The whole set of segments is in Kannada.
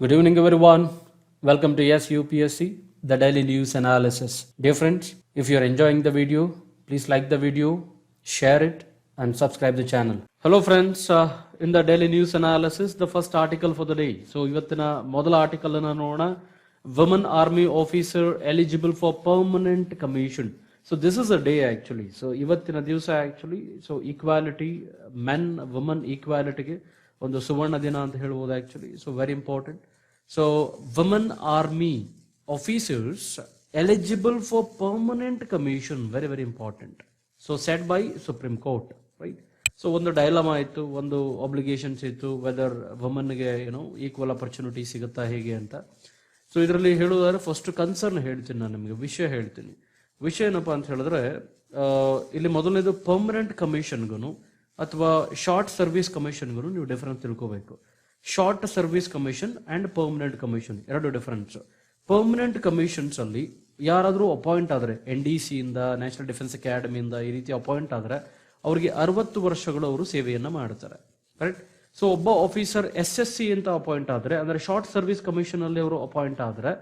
Good evening, everyone. Welcome to YES-UPSC, the daily news analysis. Dear friends, if you are enjoying the video, please like the video, share it, and subscribe the channel. Hello, friends. In the daily news analysis, the first article for the day. So, ivattina modala article na nodona, women army officer eligible for permanent commission. So, this is a day actually. So, ivattina divasa actually. So, equality, men, women equality ge ಒಂದು ಸುವರ್ಣ ದಿನ ಅಂತ ಹೇಳ್ಬೋದು actually. So very important. So women army officers eligible for permanent commission, very very important. So set by supreme court, right. So ಒಂದು ಡೈಲಮಾ ಇತ್ತು, ಒಂದು ಆಬ್ಲಿಗೇಷನ್ಸ್ ಇತ್ತು, ವೆದರ್ ವುಮನ್ಗೆ ಈಕ್ವಲ್ ಅಪರ್ಚುನಿಟಿ ಸಿಗುತ್ತಾ ಹೇಗೆ ಅಂತ. ಸೊ ಇದರಲ್ಲಿ ಹೇಳುವುದಾದ್ರೆ ಫಸ್ಟ್ ಕನ್ಸರ್ನ್ ಹೇಳ್ತೀನಿ, ನಾನು ನಿಮಗೆ ವಿಷಯ ಹೇಳ್ತೀನಿ. ವಿಷಯ ಏನಪ್ಪಾ ಅಂತ ಹೇಳಿದ್ರೆ, ಇಲ್ಲಿ ಮೊದಲನೇದು ಪರ್ಮನೆಂಟ್ ಕಮಿಷನ್ಗೂ ಅಥವಾ ಶಾರ್ಟ್ ಸರ್ವಿಸ್ ಕಮಿಷನ್ಗೂ ನೀವು ಡಿಫರೆನ್ಸ್ ತಿಳ್ಕೋಬೇಕು. Short service commission and permanent commission ಎರಡು ಡಿಫರೆನ್ಸ್. ಪರ್ಮನೆಂಟ್ ಕಮಿಷನ್ಸ್ ಅಲ್ಲಿ ಯಾರಾದರೂ ಅಪಾಯಿಂಟ್ ಆದರೆ NDC ಇಂದ, ನ್ಯಾಷನಲ್ ಡಿಫೆನ್ಸ್ ಅಕಾಡೆಮಿಯಿಂದ ಈ ರೀತಿ ಅಪಾಯಿಂಟ್ ಆದರೆ ಅವರಿಗೆ 60 ವರ್ಷಗಳು ಅವರು ಸೇವೆಯನ್ನ ಮಾಡ್ತಾರೆ, ಕರೆಕ್ಟ್. ಸೊ ಒಬ್ಬ ಆಫೀಸರ್ SSC ಅಂತ ಅಪಾಯಿಂಟ್ ಆದರೆ, ಅಂದ್ರೆ ಶಾರ್ಟ್ ಸರ್ವಿಸ್ ಕಮಿಷನ್ ಅಲ್ಲಿ ಅವರು ಅಪಾಯಿಂಟ್ ಆದರೆ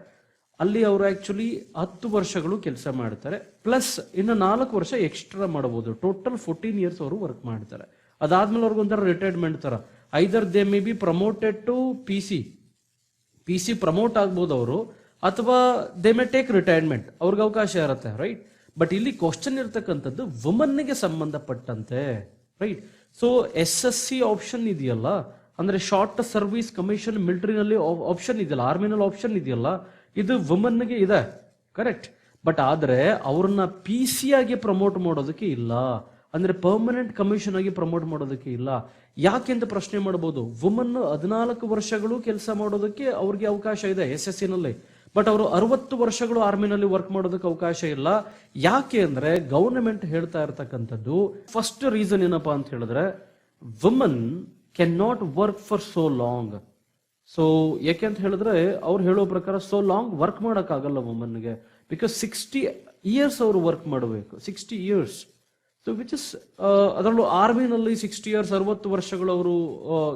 ಅಲ್ಲಿ ಅವರು ಆಕ್ಚುಲಿ 10 ವರ್ಷಗಳು ಕೆಲಸ ಮಾಡ್ತಾರೆ, ಪ್ಲಸ್ ಇನ್ನು 4 ವರ್ಷ ಎಕ್ಸ್ಟ್ರಾ ಮಾಡಬಹುದು. ಟೋಟಲ್ 14 ಇಯರ್ಸ್ ಅವರು ವರ್ಕ್ ಮಾಡ್ತಾರೆ. ಅದಾದ್ಮೇಲೆ ಅವ್ರಿಗೊಂಥರ ರಿಟೈರ್ಮೆಂಟ್ ತರ, either they may be promoted to PC promote ಆಗ್ಬೋದು ಅವರು, ಅಥವಾ ದೇ ಮೇ ಟೇಕ್ ರಿಟೈರ್ಮೆಂಟ್, ಅವ್ರಿಗೆ ಅವಕಾಶ ಇರುತ್ತೆ, ರೈಟ್. ಬಟ್ ಇಲ್ಲಿ ಕ್ವಶನ್ ಇರ್ತಕ್ಕಂಥದ್ದು ವುಮನ್ಗೆ ಸಂಬಂಧಪಟ್ಟಂತೆ, ರೈಟ್. ಸೊ SSC ಆಪ್ಷನ್ ಇದೆಯಲ್ಲ, ಅಂದ್ರೆ ಶಾರ್ಟ್ ಸರ್ವಿಸ್ ಕಮಿಷನ್ ಮಿಲಿಟರಿನಲ್ಲಿ ಆಪ್ಷನ್ ಇದೆಯಲ್ಲ, ಆರ್ಮಿನಲ್ಲಿ ಆಪ್ಷನ್ ಇದೆಯಲ್ಲ, ಇದು ವುಮನ್ಗೆ ಇದೆ, ಕರೆಕ್ಟ್. ಬಟ್ ಆದ್ರೆ ಅವ್ರನ್ನ PC ಆಗಿ ಪ್ರಮೋಟ್ ಮಾಡೋದಕ್ಕೆ ಇಲ್ಲ, ಅಂದ್ರೆ ಪರ್ಮನೆಂಟ್ ಕಮಿಷನ್ ಆಗಿ ಪ್ರಮೋಟ್ ಮಾಡೋದಕ್ಕೆ ಇಲ್ಲ. ಯಾಕೆ ಅಂತ ಪ್ರಶ್ನೆ ಮಾಡಬಹುದು. ವುಮನ್ 14 ವರ್ಷಗಳು ಕೆಲಸ ಮಾಡೋದಕ್ಕೆ ಅವ್ರಿಗೆ ಅವಕಾಶ ಇದೆ SSC ನಲ್ಲಿ, ಬಟ್ ಅವರು 60 ವರ್ಷಗಳು ಆರ್ಮಿನಲ್ಲಿ ವರ್ಕ್ ಮಾಡೋದಕ್ಕೆ ಅವಕಾಶ ಇಲ್ಲ. ಯಾಕೆ ಅಂದ್ರೆ ಗವರ್ನಮೆಂಟ್ ಹೇಳ್ತಾ ಇರ್ತಕ್ಕಂಥದ್ದು ಫಸ್ಟ್ ರೀಸನ್ ಏನಪ್ಪಾ ಅಂತ ಹೇಳಿದ್ರೆ, woman can not work for so long. So ಯಾಕೆ ಅಂತ ಹೇಳಿದ್ರೆ ಅವ್ರು ಹೇಳೋ ಪ್ರಕಾರ ಸೋ ಲಾಂಗ್ ವರ್ಕ್ ಮಾಡೋಕ್ಕಾಗಲ್ಲ ವುಮನ್ಗೆ, ಬಿಕಾಸ್ 60 ಇಯರ್ಸ್ ಅವರು ವರ್ಕ್ ಮಾಡಬೇಕು, 60 ಇಯರ್ಸ್. ಸೊ ವಿಚ್ ಇಸ್ ಅದರಲ್ಲೂ ಆರ್ಮಿನಲ್ಲಿ 60 ಇಯರ್ಸ್, 60 ವರ್ಷಗಳು ಅವರು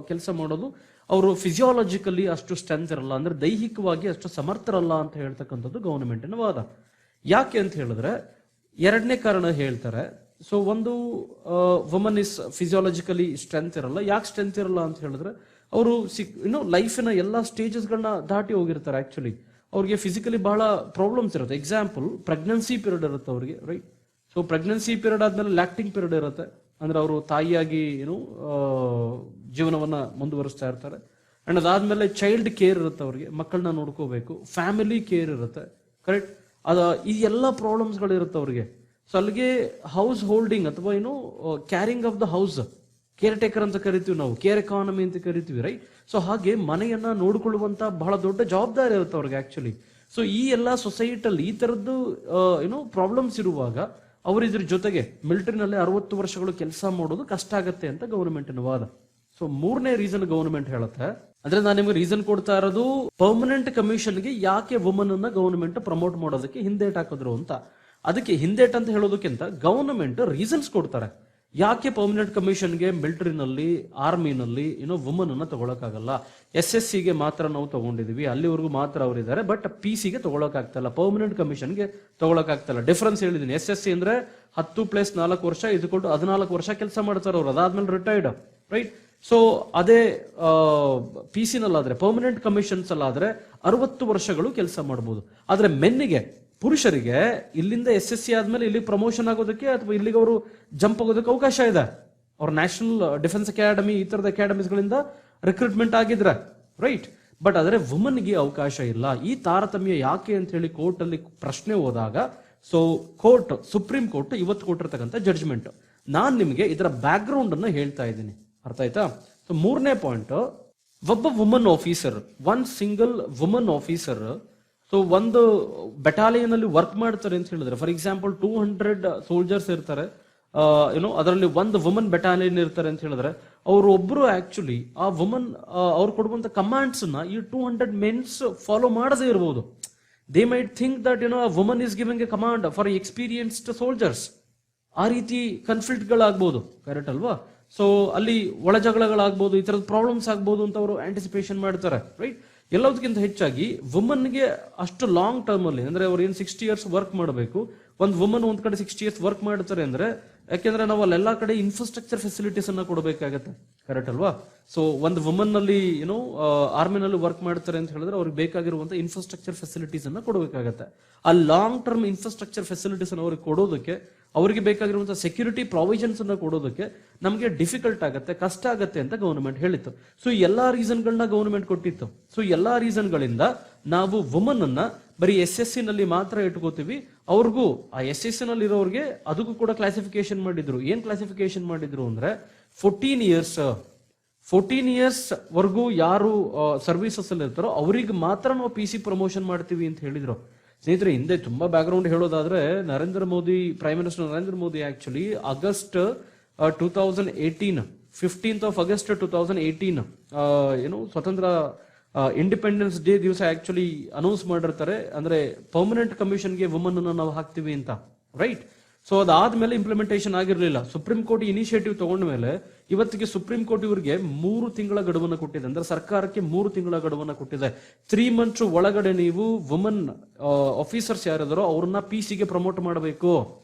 ಕೆಲಸ ಮಾಡೋದು, ಅವರು ಫಿಸಿಯಾಲಜಿಕಲಿ ಅಷ್ಟು ಸ್ಟ್ರೆಂತ್ ಇರಲ್ಲ, ಅಂದ್ರೆ ದೈಹಿಕವಾಗಿ ಅಷ್ಟು ಸಮರ್ಥರಲ್ಲ ಅಂತ ಹೇಳ್ತಕ್ಕಂಥದ್ದು ಗವರ್ನಮೆಂಟಿನ ವಾದ. ಯಾಕೆ ಅಂತ ಹೇಳಿದ್ರೆ ಎರಡನೇ ಕಾರಣ ಹೇಳ್ತಾರೆ. ಸೊ ಒಂದು, ವುಮನ್ ಇಸ್ ಫಿಸಿಯಾಲಜಿಕಲಿ ಸ್ಟ್ರೆಂತ್ ಇರಲ್ಲ. ಯಾಕೆ ಸ್ಟ್ರೆಂತ್ ಇರಲ್ಲ ಅಂತ ಹೇಳಿದ್ರೆ, ಅವರು ಲೈಫಿನ ಎಲ್ಲ ಸ್ಟೇಜಸ್ಗಳನ್ನ ದಾಟಿ ಹೋಗಿರ್ತಾರೆ. ಆಕ್ಚುಲಿ ಅವ್ರಿಗೆ ಫಿಸಿಕಲಿ ಬಹಳ ಪ್ರಾಬ್ಲಮ್ಸ್ ಇರುತ್ತೆ. ಎಕ್ಸಾಂಪಲ್, ಪ್ರೆಗ್ನೆನ್ಸಿ ಪೀರಿಯಡ್ ಇರುತ್ತೆ ಅವ್ರಿಗೆ, ರೈಟ್. ಸೊ ಪ್ರೆಗ್ನೆನ್ಸಿ ಪೀರಿಯಡ್ ಆದ್ಮೇಲೆ ಲ್ಯಾಕ್ಟಿಂಗ್ ಪೀರಿಯಡ್ ಇರುತ್ತೆ, ಅಂದ್ರೆ ಅವರು ತಾಯಿಯಾಗಿ ಜೀವನವನ್ನ ಮುಂದುವರಿಸ್ತಾ ಇರ್ತಾರೆ. ಅಂಡ್ ಅದಾದ್ಮೇಲೆ ಚೈಲ್ಡ್ ಕೇರ್ ಇರುತ್ತೆ, ಅವ್ರಿಗೆ ಮಕ್ಕಳನ್ನ ನೋಡ್ಕೋಬೇಕು, ಫ್ಯಾಮಿಲಿ ಕೇರ್ ಇರುತ್ತೆ, ಕರೆಕ್ಟ್. ಈ ಎಲ್ಲ ಪ್ರಾಬ್ಲಮ್ಸ್ಗಳು ಇರುತ್ತೆ ಅವ್ರಿಗೆ. ಸೊ ಅಲ್ಲಿಗೆ ಹೌಸ್ ಹೋಲ್ಡಿಂಗ್ ಅಥವಾ carrying of the house, caretaker ಅಂತ ಕರಿತೀವಿ ನಾವು, ಕೇರ್ ಎಕಾನಮಿ ಅಂತ ಕರಿತೀವಿ, ರೈಟ್. ಸೊ ಹಾಗೆ ಮನೆಯನ್ನ ನೋಡ್ಕೊಳ್ಳುವಂತ ಬಹಳ ದೊಡ್ಡ ಜವಾಬ್ದಾರಿ ಇರುತ್ತೆ ಅವ್ರಿಗೆ ಆಕ್ಚುಲಿ. ಸೊ ಈ ಎಲ್ಲ ಸೊಸೈಟಿಯಲ್ಲಿ ಈ ತರದ್ದು ಪ್ರಾಬ್ಲಮ್ಸ್ ಇರುವಾಗ ಅವ್ರ ಇದ್ರ ಜೊತೆಗೆ ಮಿಲಿಟರಿನಲ್ಲಿ 60 ವರ್ಷಗಳು ಕೆಲಸ ಮಾಡೋದು ಕಷ್ಟ ಆಗತ್ತೆ ಅಂತ ಗವರ್ನಮೆಂಟಿನ ವಾದ. ಸೊ ಮೂರನೇ ರೀಸನ್ ಗವರ್ನಮೆಂಟ್ ಹೇಳುತ್ತೆ, ಅಂದ್ರೆ ನಾನು ನಿಮ್ಗೆ ರೀಸನ್ ಕೊಡ್ತಾ ಇರೋದು ಪರ್ಮನೆಂಟ್ ಕಮಿಷನ್ಗೆ ಯಾಕೆ ವುಮನ್ ಅನ್ನ ಗವರ್ನಮೆಂಟ್ ಪ್ರಮೋಟ್ ಮಾಡೋದಕ್ಕೆ ಹಿಂದೇಟ್ ಹಾಕಿದ್ರು ಅಂತ. ಅದಕ್ಕೆ ಹಿಂದೇಟ್ ಅಂತ ಹೇಳೋದಕ್ಕಿಂತ ಗವರ್ನಮೆಂಟ್ ರೀಸನ್ಸ್ ಕೊಡ್ತಾರೆ ಯಾಕೆ ಪರ್ಮನೆಂಟ್ ಕಮಿಷನ್ಗೆ ಮಿಲಿಟರಿನಲ್ಲಿ, ಆರ್ಮಿನಲ್ಲಿ ವುಮನ್ ಅನ್ನ ತಗೊಳಕಾಗಲ್ಲ. SSC ಗೆ ಮಾತ್ರ ನಾವು ತಗೊಂಡಿದೀವಿ, ಅಲ್ಲಿವರೆಗೂ ಮಾತ್ರ ಅವರಿದ್ದಾರೆ, ಬಟ್ PC ಗೆ ತಗೊಳಕಾಗ್ತಲ್ಲ, ಪರ್ಮನೆಂಟ್ ಕಮಿಷನ್ಗೆ ತಗೊಳಕಾಗ್ತಲ್ಲ. ಡಿಫರೆನ್ಸ್ ಹೇಳಿದೀನಿ. SSC ಅಂದ್ರೆ 10 + 4 ವರ್ಷ ಇದ್ಕೊಂಡು 14 ವರ್ಷ ಕೆಲಸ ಮಾಡ್ತಾರೆ ಅವರು, ಅದಾದ್ಮೇಲೆ ರಿಟೈರ್ಡ್, ರೈಟ್. ಸೊ ಅದೇ PC ನಲ್ಲಾದ್ರೆ, ಪರ್ಮನೆಂಟ್ ಕಮಿಷನ್ಸ್ ಅಲ್ಲಾದ್ರೆ 60 ವರ್ಷಗಳು ಕೆಲಸ ಮಾಡಬಹುದು. ಆದ್ರೆ ಮೆನ್ನಿಗೆ, ಪುರುಷರಿಗೆ ಇಲ್ಲಿಂದ SSC ಆದ್ಮೇಲೆ ಇಲ್ಲಿ ಪ್ರಮೋಷನ್ ಆಗೋದಕ್ಕೆ ಅಥವಾ ಇಲ್ಲಿಗೆ ಅವರು ಜಂಪ್ ಆಗೋದಕ್ಕೆ ಅವಕಾಶ ಇದೆ. ಅವ್ರ ನ್ಯಾಷನಲ್ ಡಿಫೆನ್ಸ್ ಅಕಾಡೆಮಿ ಈ ತರದ ಅಕಾಡೆಮೀಸ್ಗಳಿಂದ ರಿಕ್ರೂಟ್ಮೆಂಟ್ ಆಗಿದ್ರೆ, ರೈಟ್. ಬಟ್ ಆದ್ರೆ ವುಮನ್ಗೆ ಅವಕಾಶ ಇಲ್ಲ. ಈ ತಾರತಮ್ಯ ಯಾಕೆ ಅಂತ ಹೇಳಿ ಕೋರ್ಟ್ ಅಲ್ಲಿ ಪ್ರಶ್ನೆ ಹೋದಾಗ, ಸೊ ಕೋರ್ಟ್, ಸುಪ್ರೀಂ ಕೋರ್ಟ್ ಇವತ್ತು ಕೊಟ್ಟಿರ್ತಕ್ಕಂಥ ಜಡ್ಜ್ಮೆಂಟ್, ನಾನ್ ನಿಮ್ಗೆ ಇದರ ಬ್ಯಾಕ್ ಗ್ರೌಂಡ್ ಅನ್ನ ಹೇಳ್ತಾ ಇದ್ದೀನಿ, ಅರ್ಥ ಆಯ್ತಾ. ಸೊ ಮೂರನೇ ಪಾಯಿಂಟ್, ಒಬ್ಬ woman officer, one single woman officer, so ಒಂದು ಬೆಟಾಲಿಯನ್ ಅಲ್ಲಿ ವರ್ಕ್ ಮಾಡ್ತಾರೆ ಅಂತ ಹೇಳಿದ್ರೆ, ಫಾರ್ ಎಕ್ಸಾಂಪಲ್ 200 ಸೋಲ್ಜರ್ಸ್ ಇರ್ತಾರೆ, ಅದರಲ್ಲಿ ಒಂದು ವುಮನ್ ಬೆಟಾಲಿಯನ್ ಇರ್ತಾರೆ ಅಂತ ಹೇಳಿದ್ರೆ, ಅವರು ಒಬ್ರು ಆಕ್ಚುಲಿ ಆ ವುಮನ್ ಅವ್ರು ಕೊಡುವಂತ ಕಮಾಂಡ್ಸ್ ನ ಈ 200 ಮೆನ್ಸ್ ಫಾಲೋ ಮಾಡದೇ ಇರಬಹುದು. They might think that woman is giving A command for experienced soldiers. ಆ ರೀತಿ ಕನ್ಫ್ಲಿಕ್ಟ್ ಗಳಾಗ್ಬೋದು, ಕರೆಕ್ಟ್ ಅಲ್ವಾ. ಸೊ ಅಲ್ಲಿ ಒಳ ಜಗಳಗಳಾಗ್ಬೋದು, ಈ ತರದ ಪ್ರಾಬ್ಲಮ್ಸ್ ಆಗ್ಬೋದು ಅಂತ ಅವರು ಆಂಟಿಸಿಪೇಷನ್ ಮಾಡ್ತಾರೆ, ರೈಟ್. ಎಲ್ಲದಕ್ಕಿಂತ ಹೆಚ್ಚಾಗಿ ವುಮನ್ಗೆ ಅಷ್ಟು ಲಾಂಗ್ ಟರ್ಮ್ ಅಲ್ಲಿ ಅಂದ್ರೆ ಅವ್ರು ಏನು 60 years ವರ್ಕ್ ಮಾಡಬೇಕು. ಒಂದು ವುಮನ್ ಒಂದ್ ಕಡೆ 60 years ವರ್ಕ್ ಮಾಡ್ತಾರೆ ಅಂದ್ರೆ ಯಾಕೆಂದ್ರೆ ನಾವು ಅಲ್ಲೆಲ್ಲಾ ಕಡೆ ಇನ್ಫ್ರಾಸ್ಟ್ರಕ್ಚರ್ ಫೆಸಿಲಿಟೀಸ್ ಅನ್ನ ಕೊಡಬೇಕಾಗತ್ತೆ, ಕರೆಕ್ಟ್ ಅಲ್ವಾ? ಸೊ ಒಂದು ವುಮನ್ ನಲ್ಲಿ ಏನೋ ಆರ್ಮಿನಲ್ಲಿ ವರ್ಕ್ ಮಾಡ್ತಾರೆ ಅಂತ ಹೇಳಿದ್ರೆ ಅವ್ರಿಗೆ ಬೇಕಾಗಿರುವಂತ ಇನ್ಫ್ರಾಸ್ಟ್ರಕ್ಚರ್ ಫೆಸಿಲಿಟೀಸ್ ಅನ್ನ ಕೊಡಬೇಕಾಗತ್ತೆ. ಆ ಲಾಂಗ್ ಟರ್ಮ್ ಇನ್ಫ್ರಾಸ್ಟ್ರಕ್ಚರ್ ಫೆಸಿಲಿಟೀಸ್ ಅನ್ನ ಅವ್ರಿಗೆ ಕೊಡೋದಕ್ಕೆ, ಅವರಿಗೆ ಬೇಕಾಗಿರುವಂತಹ ಸೆಕ್ಯೂರಿಟಿ ಪ್ರಾವಿಷನ್ಸ್ ಅನ್ನ ಕೊಡೋದಕ್ಕೆ ನಮಗೆ ಡಿಫಿಕಲ್ಟ್ ಆಗುತ್ತೆ, ಕಷ್ಟ ಆಗುತ್ತೆ ಅಂತ ಗವರ್ನಮೆಂಟ್ ಹೇಳಿತ್ತು. ಸೊ ಎಲ್ಲಾ ರೀಸನ್ಗಳನ್ನ ಗವರ್ನಮೆಂಟ್ ಕೊಟ್ಟಿತ್ತು. ಸೊ ಎಲ್ಲಾ ರೀಸನ್ಗಳಿಂದ ನಾವು ವುಮನ್ ಅನ್ನ ಬರೀ SSC ನಲ್ಲಿ ಮಾತ್ರ ಇಟ್ಕೋತೀವಿ. ಅವ್ರಿಗೂ ಆ SSC ನಲ್ಲಿ ಇರೋರಿಗೆ ಅದಕ್ಕೂ ಕೂಡ ಕ್ಲಾಸಿಫಿಕೇಶನ್ ಮಾಡಿದ್ರು. ಏನ್ ಕ್ಲಾಸಿಫಿಕೇಶನ್ ಮಾಡಿದ್ರು ಅಂದ್ರೆ 14 ಇಯರ್ಸ್ ವರ್ಗೂ ಯಾರು ಸರ್ವಿಸಸ್ ಅಲ್ಲಿ ಇರ್ತಾರೋ ಅವ್ರಿಗೆ ಮಾತ್ರ ನಾವು PC ಪ್ರಮೋಷನ್ ಮಾಡ್ತೀವಿ ಅಂತ ಹೇಳಿದ್ರು. ಸ್ನೇಹಿತರೆ, ಹಿಂದೆ ತುಂಬಾ ಬ್ಯಾಕ್ ಗ್ರೌಂಡ್ ಹೇಳೋದಾದ್ರೆ prime minister Narendra Modi actually August 2018 15th of August 2018 ಏನು ಸ್ವತಂತ್ರ ಇಂಡಿಪೆಂಡೆನ್ಸ್ ಡೇ ದಿವಸ ಆಕ್ಚುಲಿ ಅನೌನ್ಸ್ ಮಾಡಿರ್ತಾರೆ, ಅಂದ್ರೆ ಪರ್ಮನೆಂಟ್ ಕಮಿಷನ್ಗೆ ವುಮನ್ ಅನ್ನು ನಾವು ಹಾಕ್ತಿವಿ ಅಂತ, ರೈಟ್? ಸೊ ಅದಾದ್ಮೇಲೆ ಇಂಪ್ಲಿಮೆಂಟೇಷನ್ ಆಗಿರ್ಲಿಲ್ಲ. ಸುಪ್ರೀಂ ಕೋರ್ಟ್ ಇನಿಷಿಯೇಟಿವ್ ತಗೊಂಡ ಮೇಲೆ ಇವತ್ತಿಗೆ ಸುಪ್ರೀಂ ಕೋರ್ಟ್ ಇವರಿಗೆ 3 ತಿಂಗಳ ಗಡುವನ್ನು ಕೊಟ್ಟಿದೆ. ಅಂದ್ರೆ ಸರ್ಕಾರಕ್ಕೆ 3 ತಿಂಗಳ ಗಡುವನ್ನು ಕೊಟ್ಟಿದೆ. 3 months ಒಳಗಡೆ ನೀವು ವುಮನ್ ಆಫೀಸರ್ಸ್ ಯಾರಿದಾರೋ ಅವ್ರನ್ನ PC ಗೆ ಪ್ರಮೋಟ್ ಮಾಡಬೇಕು,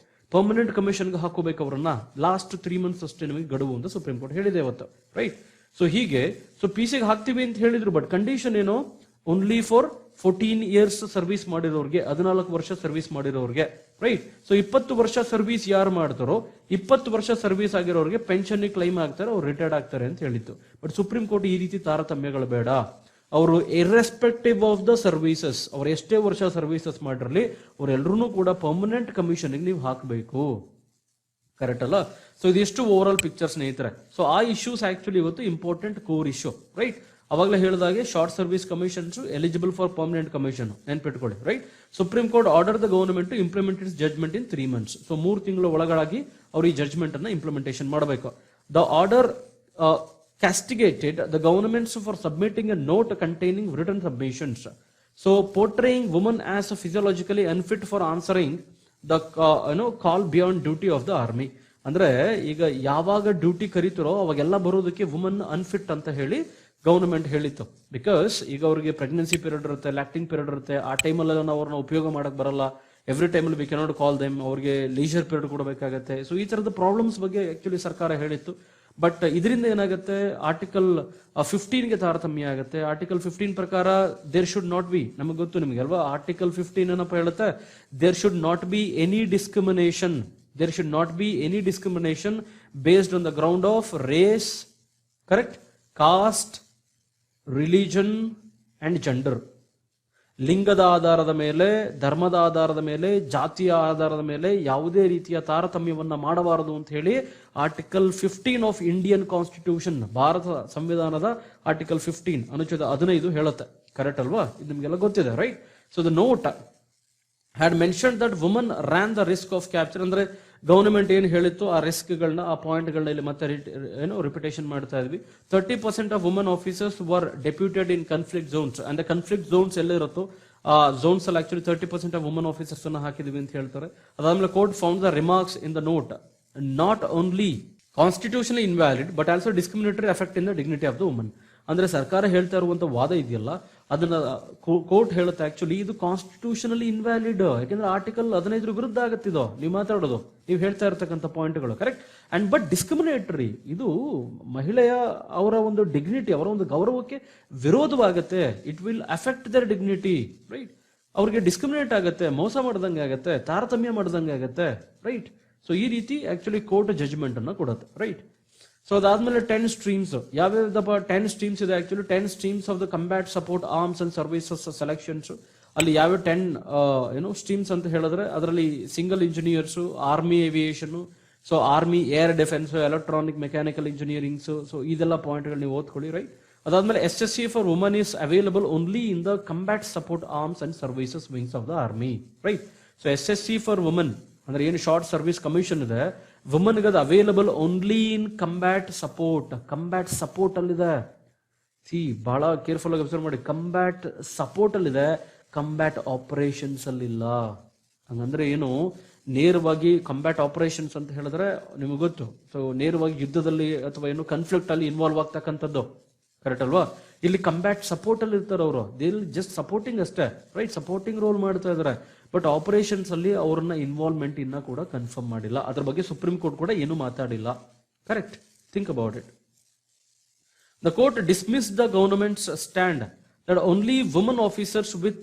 ಪರ್ಮನೆಂಟ್ ಕಮಿಷನ್ಗೆ ಹಾಕೋಬೇಕು ಅವ್ರನ್ನ. ಲಾಸ್ಟ್ 3 months ಅಷ್ಟೇ ನಿಮಗೆ ಗಡುವು ಅಂತ ಸುಪ್ರೀಂ ಕೋರ್ಟ್ ಹೇಳಿದೆ ಇವತ್ತು, ರೈಟ್? ಸೊ ಹೀಗೆ PC ಗೆ ಹಾಕ್ತಿವಿ ಅಂತ ಹೇಳಿದ್ರು. ಬಟ್ ಕಂಡೀಷನ್ ಏನು? ಓನ್ಲಿ ಫಾರ್ 14 years ಸರ್ವಿಸ್ ಮಾಡಿರೋರಿಗೆ, 14 ವರ್ಷ ಸರ್ವಿಸ್ ಮಾಡಿರೋರಿಗೆ, ರೈಟ್? ಸೊ 20 ವರ್ಷ ಸರ್ವಿಸ್ ಯಾರು ಮಾಡ್ತಾರೋ 20 ವರ್ಷ ಸರ್ವಿಸ್ ಆಗಿರೋರಿಗೆ ಪೆನ್ಷನ್ ಕ್ಲೈಮ್ ಆಗ್ತಾರೆ, ಅವ್ರು ರಿಟೈರ್ಡ್ ಆಗ್ತಾರೆ ಅಂತ ಹೇಳಿತ್ತು. ಬಟ್ ಸುಪ್ರೀಂ ಕೋರ್ಟ್ ಈ ರೀತಿ ತಾರತಮ್ಯಗಳು ಬೇಡ. ಅವರು ಇರ್ರೆಸ್ಪೆಕ್ಟಿವ್ ಆಫ್ ದ ಸರ್ವಿಸಸ್, ಅವ್ರು ಎಷ್ಟೇ ವರ್ಷ ಸರ್ವಿಸಸ್ ಮಾಡಿರಲಿ ಅವರೆಲ್ಲರೂ ಕೂಡ ಪರ್ಮನೆಂಟ್ ಕಮಿಷನ್ ನೀವು ಹಾಕಬೇಕು, ಕರೆಕ್ಟ್ ಅಲ್ಲ? ಸೊ ಇದಿಷ್ಟು ಓವರ್ ಆಲ್ ಪಿಕ್ಚರ್ ಸ್ನೇಹಿತರೆ. ಸೊ ಆ ಇಶ್ಯೂಸ್ ಆಕ್ಚುಲಿ ಇವತ್ತು ಇಂಪಾರ್ಟೆಂಟ್ ಕೋರ್ ಇಶ್ಯೂ, ರೈಟ್? ಅವಾಗಲೇ ಹೇಳಿದಾಗೆ short service commissions eligible for permanent commission ನೆನ್ಪಿಟ್ಕೊಳ್ಳಿ, right? Supreme court order the government to implement its judgment in 3 months. So 3 ತಿಂಗಳ ಒಳಗಾಗಿ ಅವರು ಈ ಜಜ್ಮೆಂಟ್ ಅನ್ನ ಇಂಪ್ಲಿಮೆಂಟೇಷನ್ ಮಾಡಬೇಕು. The order castigated the governments for submitting a note containing written submissions. So portraying women as physiologically unfit for answering the call beyond duty of the army. ಅಂದ್ರೆ ಈಗ ಯಾವಾಗ ಡ್ಯೂಟಿ ಕರೀತಾರೋ ಅವಾಗೆಲ್ಲ ಬರೋದಕ್ಕೆ ವುಮನ್ ಅನ್ಫಿಟ್ ಅಂತ ಹೇಳಿ ಗವರ್ನಮೆಂಟ್ ಹೇಳಿತ್ತು. ಬಿಕಾಸ್ ಈಗ ಅವ್ರಿಗೆ ಪ್ರೆಗ್ನೆನ್ಸಿ ಪೀರಿಯಡ್ ಇರುತ್ತೆ, ಲ್ಯಾಕ್ಟಿಂಗ್ ಪೀರಿಯಡ್ ಇರುತ್ತೆ, ಆ ಟೈಮಲ್ಲಿ ನಾವು ಅವ್ರನ್ನ ಉಪಯೋಗ ಮಾಡಕ್ ಬರಲ್ಲ. ಎವ್ರಿ ಟೈಮಲ್ಲಿ ವಿ ಕೆನಾಟ್ ಕಾಲ್ ದೆಮ್, ಅವ್ರಿಗೆ ಲೀಜರ್ ಪೀರಿಯಡ್ ಕೊಡಬೇಕಾಗತ್ತೆ. ಸೊ ಈ ತರದ ಪ್ರಾಬ್ಲಮ್ಸ್ ಬಗ್ಗೆ ಆಕ್ಚುಲಿ ಸರ್ಕಾರ ಹೇಳಿತ್ತು. ಬಟ್ ಇದರಿಂದ ಏನಾಗುತ್ತೆ, ಆರ್ಟಿಕಲ್ 15ಗೆ ತಾರತಮ್ಯ ಆಗುತ್ತೆ. ಆರ್ಟಿಕಲ್ 15 ಪ್ರಕಾರ ದೇರ್ ಶುಡ್ ನಾಟ್ ಬಿ, ನಮಗೆ ಗೊತ್ತು ನಿಮಗೆ ಅಲ್ವಾ, ಆರ್ಟಿಕಲ್ 15 ಏನಪ್ಪ ಹೇಳುತ್ತೆ, there should not be any discrimination. There should not be any discrimination based on the ground of race, correct? Caste, religion and gender. ಲಿಂಗದ ಆಧಾರದ ಮೇಲೆ, ಧರ್ಮದ ಆಧಾರದ ಮೇಲೆ, ಜಾತಿಯ ಆಧಾರದ ಮೇಲೆ ಯಾವುದೇ ರೀತಿಯ ತಾರತಮ್ಯವನ್ನ ಮಾಡಬಾರದು ಅಂತ ಹೇಳಿ article 15 of Indian constitution, Bharat ಸಂವಿಧಾನದ ಆರ್ಟಿಕಲ್ 15 ಅನುಚ್ಛೇದ 15 ಹೇಳುತ್ತೆ, ಕರೆಕ್ಟ್ ಅಲ್ವಾ? ಇದು ನಿಮಗೆಲ್ಲ ಗೊತ್ತಿದೆ, right? So the note had mentioned that women ran the risk of capture. ಅಂದ್ರೆ ಗವರ್ನಮೆಂಟ್ ಏನು ಹೇಳಿತ್ತು ಆ ರಿಸ್ಕ್ಗಳನ್ನ, ಆ ಪಾಯಿಂಟ್ಗಳನ್ನ ಇಲ್ಲಿ ಮತ್ತೆ ರಿಪಿಟೇಷನ್ ಮಾಡ್ತಾ ಇದ್ವಿ. 30% of woman officers var deputed in conflict zones. ಅಂದ್ರೆ ಕನ್ಫ್ಲಿಕ್ಟ್ ಝೋನ್ಸ್ ಎಲ್ಲಿರುತ್ತೋ ಆ ಝೋನ್ಸ್ ಅಲ್ಲಿ ಆಕ್ಚುಲಿ 30% ಆಫ್ ವುಮನ್ ಆಫೀಸರ್ಸ್ ಅನ್ನ ಹಾಕಿದ್ವಿ ಅಂತ ಹೇಳ್ತಾರೆ. ಅದಾದ್ಮೇಲೆ court found the remarks in the note not only constitutionally invalid but also discriminatory effect in the dignity of the woman. ಅಂದ್ರೆ ಸರ್ಕಾರ ಹೇಳ್ತಾ ಇರುವಂತ ವಾದ ಇದೆಯಲ್ಲ, ಅದನ್ನ ಕೋರ್ಟ್ ಹೇಳುತ್ತೆ ಆಕ್ಚುಲಿ ಇದು ಕಾನ್ಸ್ಟಿಟ್ಯೂಷನಲಿ ಇನ್ವ್ಯಾಲಿಡ್. ಯಾಕಂದ್ರೆ ಆರ್ಟಿಕಲ್ 15 ವಿರುದ್ಧ ಆಗತ್ತಿದೋ ನೀವು ಮಾತಾಡೋದು, ನೀವು ಹೇಳ್ತಾ ಇರತಕ್ಕಂಥ ಪಾಯಿಂಟ್ಗಳು, ಕರೆಕ್ಟ್? ಅಂಡ್ ಬಟ್ ಡಿಸ್ಕ್ರಿಮಿನೇಟರಿ, ಇದು ಮಹಿಳೆಯ ಅವರ ಒಂದು ಡಿಗ್ನಿಟಿ, ಅವರ ಒಂದು ಗೌರವಕ್ಕೆ ವಿರೋಧವಾಗುತ್ತೆ. It will affect their dignity, right? ಅವ್ರಿಗೆ ಡಿಸ್ಕ್ರಿಮಿನೇಟ್ ಆಗುತ್ತೆ, ಮೋಸ ಮಾಡ್ದಂಗೆ ಆಗುತ್ತೆ, ತಾರತಮ್ಯ ಮಾಡ್ದಂಗೆ ಆಗುತ್ತೆ, ರೈಟ್? ಸೊ ಈ ರೀತಿ ಆಕ್ಚುಲಿ ಕೋರ್ಟ್ ಜಜ್ಮೆಂಟ್ ಅನ್ನ ಕೊಡುತ್ತೆ, ರೈಟ್? ಸೊ ಅದಾದ್ಮೇಲೆ 10 ಸ್ಟ್ರೀಮ್ಸ್, ಯಾವ್ಯಾವ್ದಪ್ಪ 10 ಸ್ಟ್ರೀಮ್ಸ್ ಇದೆ actually 10 streams of the combat support arms and services selections. ಅಲ್ಲಿ ಯಾವ 10 ಸ್ಟ್ರೀಮ್ಸ್ ಅಂತ ಹೇಳಿದ್ರೆ ಅದರಲ್ಲಿ single engineers, army aviation, so army air defence, electronic mechanical ಇಂಜಿನಿಯರಿಂಗ್ಸ್. So ಇದೆಲ್ಲ ಪಾಯಿಂಟ್ಗಳು ನೀವು ಓದ್ಕೊಳ್ಳಿ, ರೈಟ್? ಅದಾದ್ಮೇಲೆ SSC for women is available only in the combat support arms and services wings of the army, right? So SSC for women ಅಂದ್ರೆ ಏನು ಶಾರ್ಟ್ ಸರ್ವಿಸ್ ಕಮಿಷನ್ ಇದೆ, ವುಮನ್ ಗೆ available only in combat support. Combat support ಅಲ್ಲಿದೆ, ಬಹಳ ಕೇರ್ಫುಲ್ ಆಗಿ ಅಬ್ಸರ್ವ್ ಮಾಡಿ. ಕಂಬ್ಯಾಟ್ ಸಪೋರ್ಟ್ ಅಲ್ಲಿದೆ, ಕಂಬ್ಯಾಟ್ ಆಪರೇಷನ್ಸ್ ಅಲ್ಲಿಲ್ಲ. ಹಂಗಂದ್ರೆ ಏನು, ನೇರವಾಗಿ ಕಂಬ್ಯಾಟ್ ಆಪರೇಷನ್ಸ್ ಅಂತ ಹೇಳಿದ್ರೆ ನಿಮಗೆ ಗೊತ್ತು, ಸೊ ನೇರವಾಗಿ ಯುದ್ಧದಲ್ಲಿ ಅಥವಾ ಏನು ಕನ್ಫ್ಲಿಕ್ಟ್ ಅಲ್ಲಿ ಇನ್ವಾಲ್ವ್ ಆಗ್ತಕ್ಕಂಥದ್ದು, ಕರೆಕ್ಟ್ ಅಲ್ವಾ? ಇಲ್ಲಿ ಕಂಬ್ಯಾಟ್ ಸಪೋರ್ಟ್ ಅಲ್ಲಿ ಇರ್ತಾರೆ ಅವರು, ದೇ ಜಸ್ಟ್ ಸಪೋರ್ಟಿಂಗ್ ಅಷ್ಟೇ, ರೈಟ್, ಸಪೋರ್ಟಿಂಗ್ ರೋಲ್ ಮಾಡ್ತಾ ಇದಾರೆ. ಬಟ್ ಆಪರೇಷನ್ಸ್ ಅಲ್ಲಿ ಅವ್ರನ್ನ ಇನ್ವಾಲ್ವ್ಮೆಂಟ್ ಇನ್ನ ಕೂಡ ಕನ್ಫರ್ಮ್ ಮಾಡಿಲ್ಲ, ಅದ್ರ ಬಗ್ಗೆ ಸುಪ್ರೀಂ ಕೋರ್ಟ್ ಕೂಡ ಏನು ಮಾತಾಡಿಲ್ಲ. Correct, think about it. The court dismissed the government's stand that only women officers with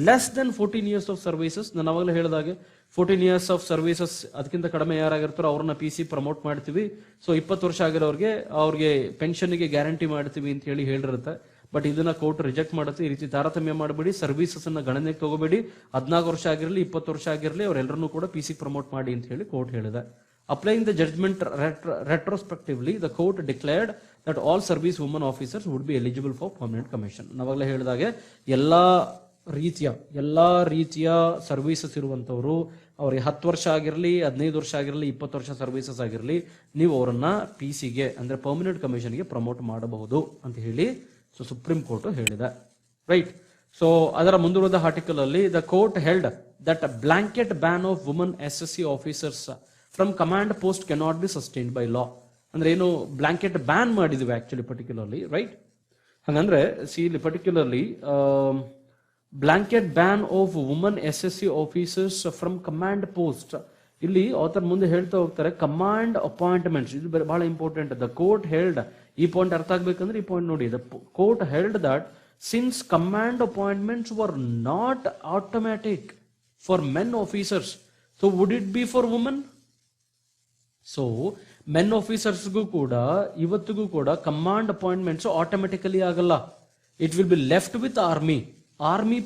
less than 14 years of services, ನಾನು ಅವಾಗಲೇ ಹೇಳಿದಾಗೆ 14 years of services ಅದಕ್ಕಿಂತ ಕಡಿಮೆ ಯಾರಾಗಿರ್ತಾರೋ ಅವ್ರನ್ನ PC ಪ್ರಮೋಟ್ ಮಾಡ್ತೀವಿ, ಸೊ 20 ವರ್ಷ ಆಗಿರೋರಿಗೆ ಅವ್ರಿಗೆ ಪೆನ್ಷನ್ಗೆ ಗ್ಯಾರಂಟಿ ಮಾಡ್ತೀವಿ ಅಂತ ಹೇಳಿರುತ್ತೆ. ಬಟ್ ಇದನ್ನ ಕೋರ್ಟ್ ರಿಜೆಕ್ಟ್ ಮಾಡುತ್ತೆ. ಈ ರೀತಿ ತಾರತಮ್ಯ ಮಾಡಬೇಡಿ, ಸರ್ವಿಸಸ್ ಅನ್ನ ಗಣನೆಗೆ ತಗೋಬೇಡಿ, 14 ವರ್ಷ ಆಗಿರಲಿ 20 ವರ್ಷ ಆಗಿರಲಿ ಅವರೆಲ್ಲರನ್ನೂ ಕೂಡ PC ಪ್ರಮೋಟ್ ಮಾಡಿ ಅಂತ ಹೇಳಿ ಕೋರ್ಟ್ ಹೇಳಿದೆ. Applying the judgment retrospectively, the court declared that all service women officers would be eligible for permanent commission. ನಾವಾಗಲೇ ಹೇಳಿದಾಗೆ ಎಲ್ಲಾ ರೀತಿಯ ಸರ್ವಿಸಸ್ ಇರುವಂತವರು, ಅವ್ರಿಗೆ 10 ವರ್ಷ ಆಗಿರಲಿ 15 ವರ್ಷ ಆಗಿರಲಿ 20 ವರ್ಷ ಸರ್ವಿಸಸ್ ಆಗಿರಲಿ, ನೀವು ಅವರನ್ನ PCಗೆ ಅಂದ್ರೆ ಪರ್ಮನೆಂಟ್ ಕಮಿಷನ್ಗೆ ಪ್ರಮೋಟ್ ಮಾಡಬಹುದು ಅಂತ ಹೇಳಿ ಸೊ ಸುಪ್ರೀಂ ಕೋರ್ಟ್ ಹೇಳಿದೆ. ರೈಟ್. ಸೊ ಅದರ ಮುಂದುವರೆದ ಆರ್ಟಿಕಲ್ ಅಲ್ಲಿ the court held that blanket ban of woman SSC officers from command post cannot be sustained by ಲಾ. ಅಂದ್ರೆ ಏನು, ಬ್ಲಾಂಕೆಟ್ ಬ್ಯಾನ್ ಮಾಡಿದ್ವಿ ಆಕ್ಚುಲಿ ಪರ್ಟಿಕ್ಯುಲರ್ಲಿ, ರೈಟ್. ಹಾಗಂದ್ರೆ ಇಲ್ಲಿ particularly blanket ban of woman SSC officers from command post, ಇಲ್ಲಿ ಆಥರ್ ಮುಂದೆ ಹೇಳ್ತಾ ಹೋಗ್ತಾರೆ ಕಮಾಂಡ್ ಅಪಾಯಿಂಟ್ಮೆಂಟ್ಸ್, ಇದು ಬಹಳ ಇಂಪಾರ್ಟೆಂಟ್. ದ ಕೋರ್ಟ್ ಹೆಲ್ಡ್, ಈ ಪಾಯಿಂಟ್ ಅರ್ಥ ಆಗ್ಬೇಕಂದ್ರೆ ಈ ಪಾಯಿಂಟ್ ನೋಡಿ, the court held that since command appointments were not automatic for men officers, so would it be for woman? So men ಆಫೀಸರ್ಸ್ಗೂ ಕೂಡ ಇವತ್ತಿಗೂ ಕೂಡ ಕಮಾಂಡ್ ಅಪಾಯಿಂಟ್ಮೆಂಟ್ಸ್ ಆಟೋಮೆಟಿಕಲಿ ಆಗಲ್ಲ. It will be left with army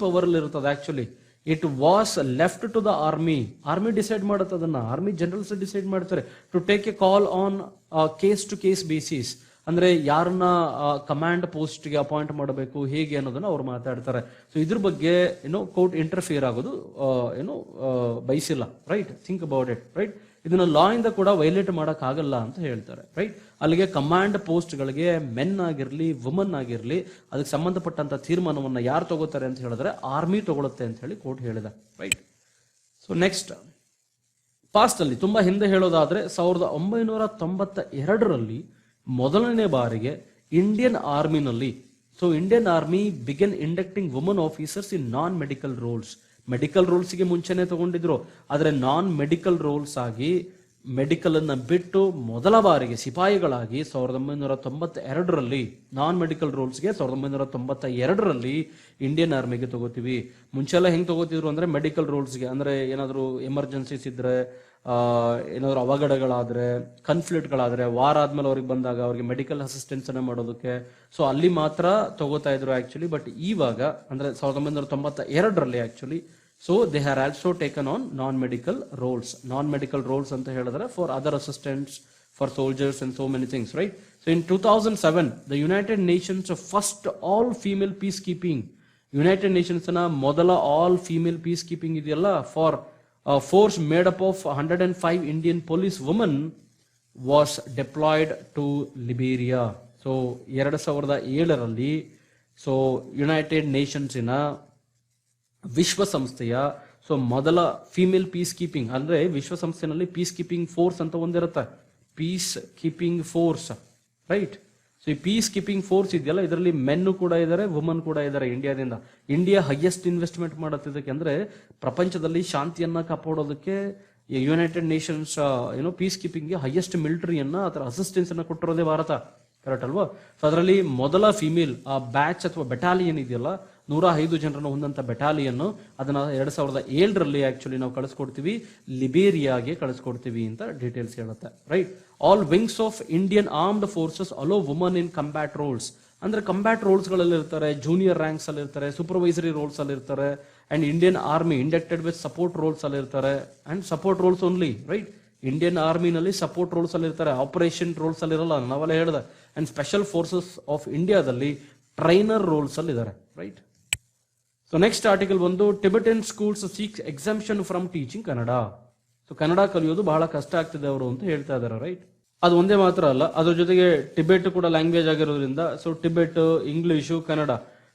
power ಅಲ್ಲಿ ಇರ್ತದೆ. Actually it was left to the army decide ಮಾಡುತ್ತೆ ಅದನ್ನ, ಆರ್ಮಿ ಜನರಲ್ಸ್ ಡಿಸೈಡ್ ಮಾಡ್ತಾರೆ to take a call on case to case basis. ಅಂದ್ರೆ ಯಾರನ್ನ ಕಮಾಂಡ್ ಪೋಸ್ಟ್ಗೆ ಅಪಾಯಿಂಟ್ ಮಾಡಬೇಕು ಹೇಗೆ ಅನ್ನೋದನ್ನ ಅವ್ರು ಮಾತಾಡ್ತಾರೆ. ಸೊ ಇದ್ರ ಬಗ್ಗೆ ಏನೋ ಕೋರ್ಟ್ ಇಂಟರ್ಫಿಯರ್ ಆಗೋದು ಬಯಸಿಲ್ಲ. Right, think about it. Right, ಇದನ್ನ ಲಾ ಇಂದ ಕೂಡ ವೈಲೇಟ್ ಮಾಡಕ್ ಆಗಲ್ಲ ಅಂತ ಹೇಳ್ತಾರೆ. ರೈಟ್, ಅಲ್ಲಿಗೆ ಕಮಾಂಡ್ ಪೋಸ್ಟ್ ಗಳಿಗೆ ಮೆನ್ ಆಗಿರ್ಲಿ ವುಮನ್ ಆಗಿರ್ಲಿ ಅದಕ್ಕೆ ಸಂಬಂಧಪಟ್ಟಂತ ತೀರ್ಮಾನವನ್ನ ಯಾರು ತಗೋತಾರೆ ಅಂತ ಹೇಳಿದ್ರೆ ಆರ್ಮಿ ತಗೊಳುತ್ತೆ ಅಂತ ಹೇಳಿ ಕೋರ್ಟ್ ಹೇಳಿದೆ. ರೈಟ್. ಸೊ ನೆಕ್ಸ್ಟ್, ಪಾಸ್ಟ್ ಅಲ್ಲಿ ತುಂಬಾ ಹಿಂದೆ ಹೇಳೋದಾದ್ರೆ 1992ರಲ್ಲಿ ಮೊದಲನೇ ಬಾರಿಗೆ ಇಂಡಿಯನ್ ಆರ್ಮಿನಲ್ಲಿ, so Indian army began inducting woman officers in non medical roles. Medical ರೋಲ್ಸ್ಗೆ ಮುಂಚೆನೆ ತಗೊಂಡಿದ್ರು, ಆದ್ರೆ ನಾನ್ ಮೆಡಿಕಲ್ ರೋಲ್ಸ್ ಆಗಿ ಮೆಡಿಕಲ್ ಅನ್ನ ಬಿಟ್ಟು ಮೊದಲ ಬಾರಿಗೆ ಸಿಪಾಯಿಗಳಾಗಿ 1992ರಲ್ಲಿ ನಾನ್ ಮೆಡಿಕಲ್ ರೋಲ್ಸ್ಗೆ 1992ರಲ್ಲಿ ಇಂಡಿಯನ್ ಆರ್ಮಿಗೆ ತಗೋತೀವಿ. ಮುಂಚೆಲ್ಲ ಹೆಂಗ್ ತಗೋತಿದ್ರು ಅಂದ್ರೆ ಮೆಡಿಕಲ್ ರೋಲ್ಸ್ಗೆ, ಅಂದ್ರೆ ಏನಾದ್ರು ಎಮರ್ಜೆನ್ಸೀಸ್ ಇದ್ರೆ, ಏನಾದ್ರು ಅವಘಡಗಳಾದ್ರೆ, ಕನ್ಫ್ಲಿಕ್ಟ್ಗಳಾದ್ರೆ, ವಾರ ಆದ್ಮೇಲೆ ಅವ್ರಿಗೆ ಬಂದಾಗ ಅವ್ರಿಗೆ ಮೆಡಿಕಲ್ ಅಸಿಸ್ಟೆನ್ಸ್ ಅನ್ನ ಮಾಡೋದಕ್ಕೆ, ಸೊ ಅಲ್ಲಿ ಮಾತ್ರ ತಗೋತಾ ಇದ್ರು ಆಕ್ಚುಲಿ. ಬಟ್ ಇವಾಗ ಅಂದ್ರೆ 1992ರಲ್ಲಿ actually, so they are also taken on non medical roles ಅಂತ ಹೇಳಿದ್ರೆ for other assistants, for soldiers and so many things. Right. So in 2007 the United Nations first all female peacekeeping, United Nations ನ ಮೊದಲ ಆಲ್ ಫೀಮೇಲ್ ಪೀಸ್ ಕೀಪಿಂಗ್ ಇದೆಯಲ್ಲ, for force made up of 105 Indian police women was deployed to Liberia. So 2007ರಲ್ಲಿ ಸೊ ಯುನೈಟೆಡ್ ನೇಷನ್ಸ್ ಇನ ವಿಶ್ವಸಂಸ್ಥೆಯ ಸೊ ಮೊದಲ ಫೀಮೇಲ್ ಪೀಸ್ ಕೀಪಿಂಗ್, ಅಂದ್ರೆ ವಿಶ್ವಸಂಸ್ಥೆನಲ್ಲಿ ಪೀಸ್ ಕೀಪಿಂಗ್ ಫೋರ್ಸ್ ಅಂತ ಒಂದಿರುತ್ತೆ, peacekeeping force. Right. So ಈ ಪೀಸ್ ಕೀಪಿಂಗ್ ಫೋರ್ಸ್ ಇದೆಯಲ್ಲ, ಇದರಲ್ಲಿ ಮೆನ್ ಕೂಡ ಇದ್ದಾರೆ, ವುಮನ್ ಕೂಡ ಇದ್ದಾರೆ. ಇಂಡಿಯಾ ಹೈಯೆಸ್ಟ್ ಇನ್ವೆಸ್ಟ್ಮೆಂಟ್ ಮಾಡುತ್ತಿದ್ದಕ್ಕೆ, ಅಂದ್ರೆ ಪ್ರಪಂಚದಲ್ಲಿ ಶಾಂತಿಯನ್ನ ಕಾಪಾಡೋದಕ್ಕೆ ಯುನೈಟೆಡ್ ನೇಷನ್ಸ್ ಪೀಸ್ ಕೀಪಿಂಗ್ಗೆ ಹೈಯೆಸ್ಟ್ ಮಿಲಿಟರಿಯನ್ನ ಅದರ ಅಸಿಸ್ಟೆನ್ಸ್ ಅನ್ನ ಕೊಟ್ಟಿರೋದೇ ಭಾರತ. ಕರೆಕ್ಟ್ ಅಲ್ವಾ? ಸೊ ಅದರಲ್ಲಿ ಮೊದಲ ಫಿಮೇಲ್ ಆ ಬ್ಯಾಚ್ ಅಥವಾ ಬೆಟಾಲಿಯನ್ ಇದೆಯಲ್ಲ, 105 ಜನರನ್ನು ಹೊಂದಂತ ಬೆಟಾಲಿಯನ್, ಅದನ್ನ 2007ರಲ್ಲಿ ಆಕ್ಚುಲಿ ನಾವು ಕಳಿಸ್ಕೊಡ್ತೀವಿ, ಲಿಬೇರಿಯಾಗೆ ಕಳಿಸ್ಕೊಡ್ತೀವಿ ಅಂತ ಡೀಟೇಲ್ಸ್ ಹೇಳುತ್ತೆ. Right. All wings of Indian armed forces allow woman in combat roles, ಅಂದ್ರೆ ಕಂಬ್ಯಾಟ್ ರೋಲ್ಸ್ ಗಳಲ್ಲಿ ಇರ್ತಾರೆ, ಜೂನಿಯರ್ ರ್ಯಾಂಕ್ಸ್ ಅಲ್ಲಿ ಇರ್ತಾರೆ, ಸೂಪರ್ವೈಸರಿ ರೋಲ್ಸ್ ಅಲ್ಲಿ ಇರ್ತಾರೆ, and Indian army inducted with support roles ಅಲ್ಲಿ ಇರ್ತಾರೆ, and support roles only. Right. Indian ಆರ್ಮಿನಲ್ಲಿ ಸಪೋರ್ಟ್ ರೋಲ್ಸ್ ಅಲ್ಲಿ ಇರ್ತಾರೆ, ಆಪರೇಷನ್ ರೋಲ್ಸ್ ಅಲ್ಲಿ ಇರಲ್ಲ, ನಾವೆಲ್ಲ ಹೇಳಿದೆ. ಅಂಡ್ ಸ್ಪೆಷಲ್ ಫೋರ್ಸಸ್ ಆಫ್ ಇಂಡಿಯಾದಲ್ಲಿ ಟ್ರೈನರ್ ರೋಲ್ಸ್ ಅಲ್ಲಿ ಇದ್ದಾರೆ. ರೈಟ್. ಸೊ ನೆಕ್ಸ್ಟ್ ಆರ್ಟಿಕಲ್ ಬಂದು Tibetan schools seeks exemption from teaching Kannada. So Kannada ಕಲಿಯೋದು ಬಹಳ ಕಷ್ಟ ಆಗ್ತಿದೆ ಅವರು ಅಂತ ಹೇಳ್ತಾ ಇದ್ದಾರೆ. ರೈಟ್. ಅದು ಒಂದೇ ಮಾತ್ರ ಅಲ್ಲ, ಅದ್ರ ಜೊತೆಗೆ ಟಿಬೆಟ್ ಕೂಡ ಲ್ಯಾಂಗ್ವೇಜ್ ಆಗಿರೋದ್ರಿಂದ, so Tibet, English, Kannada,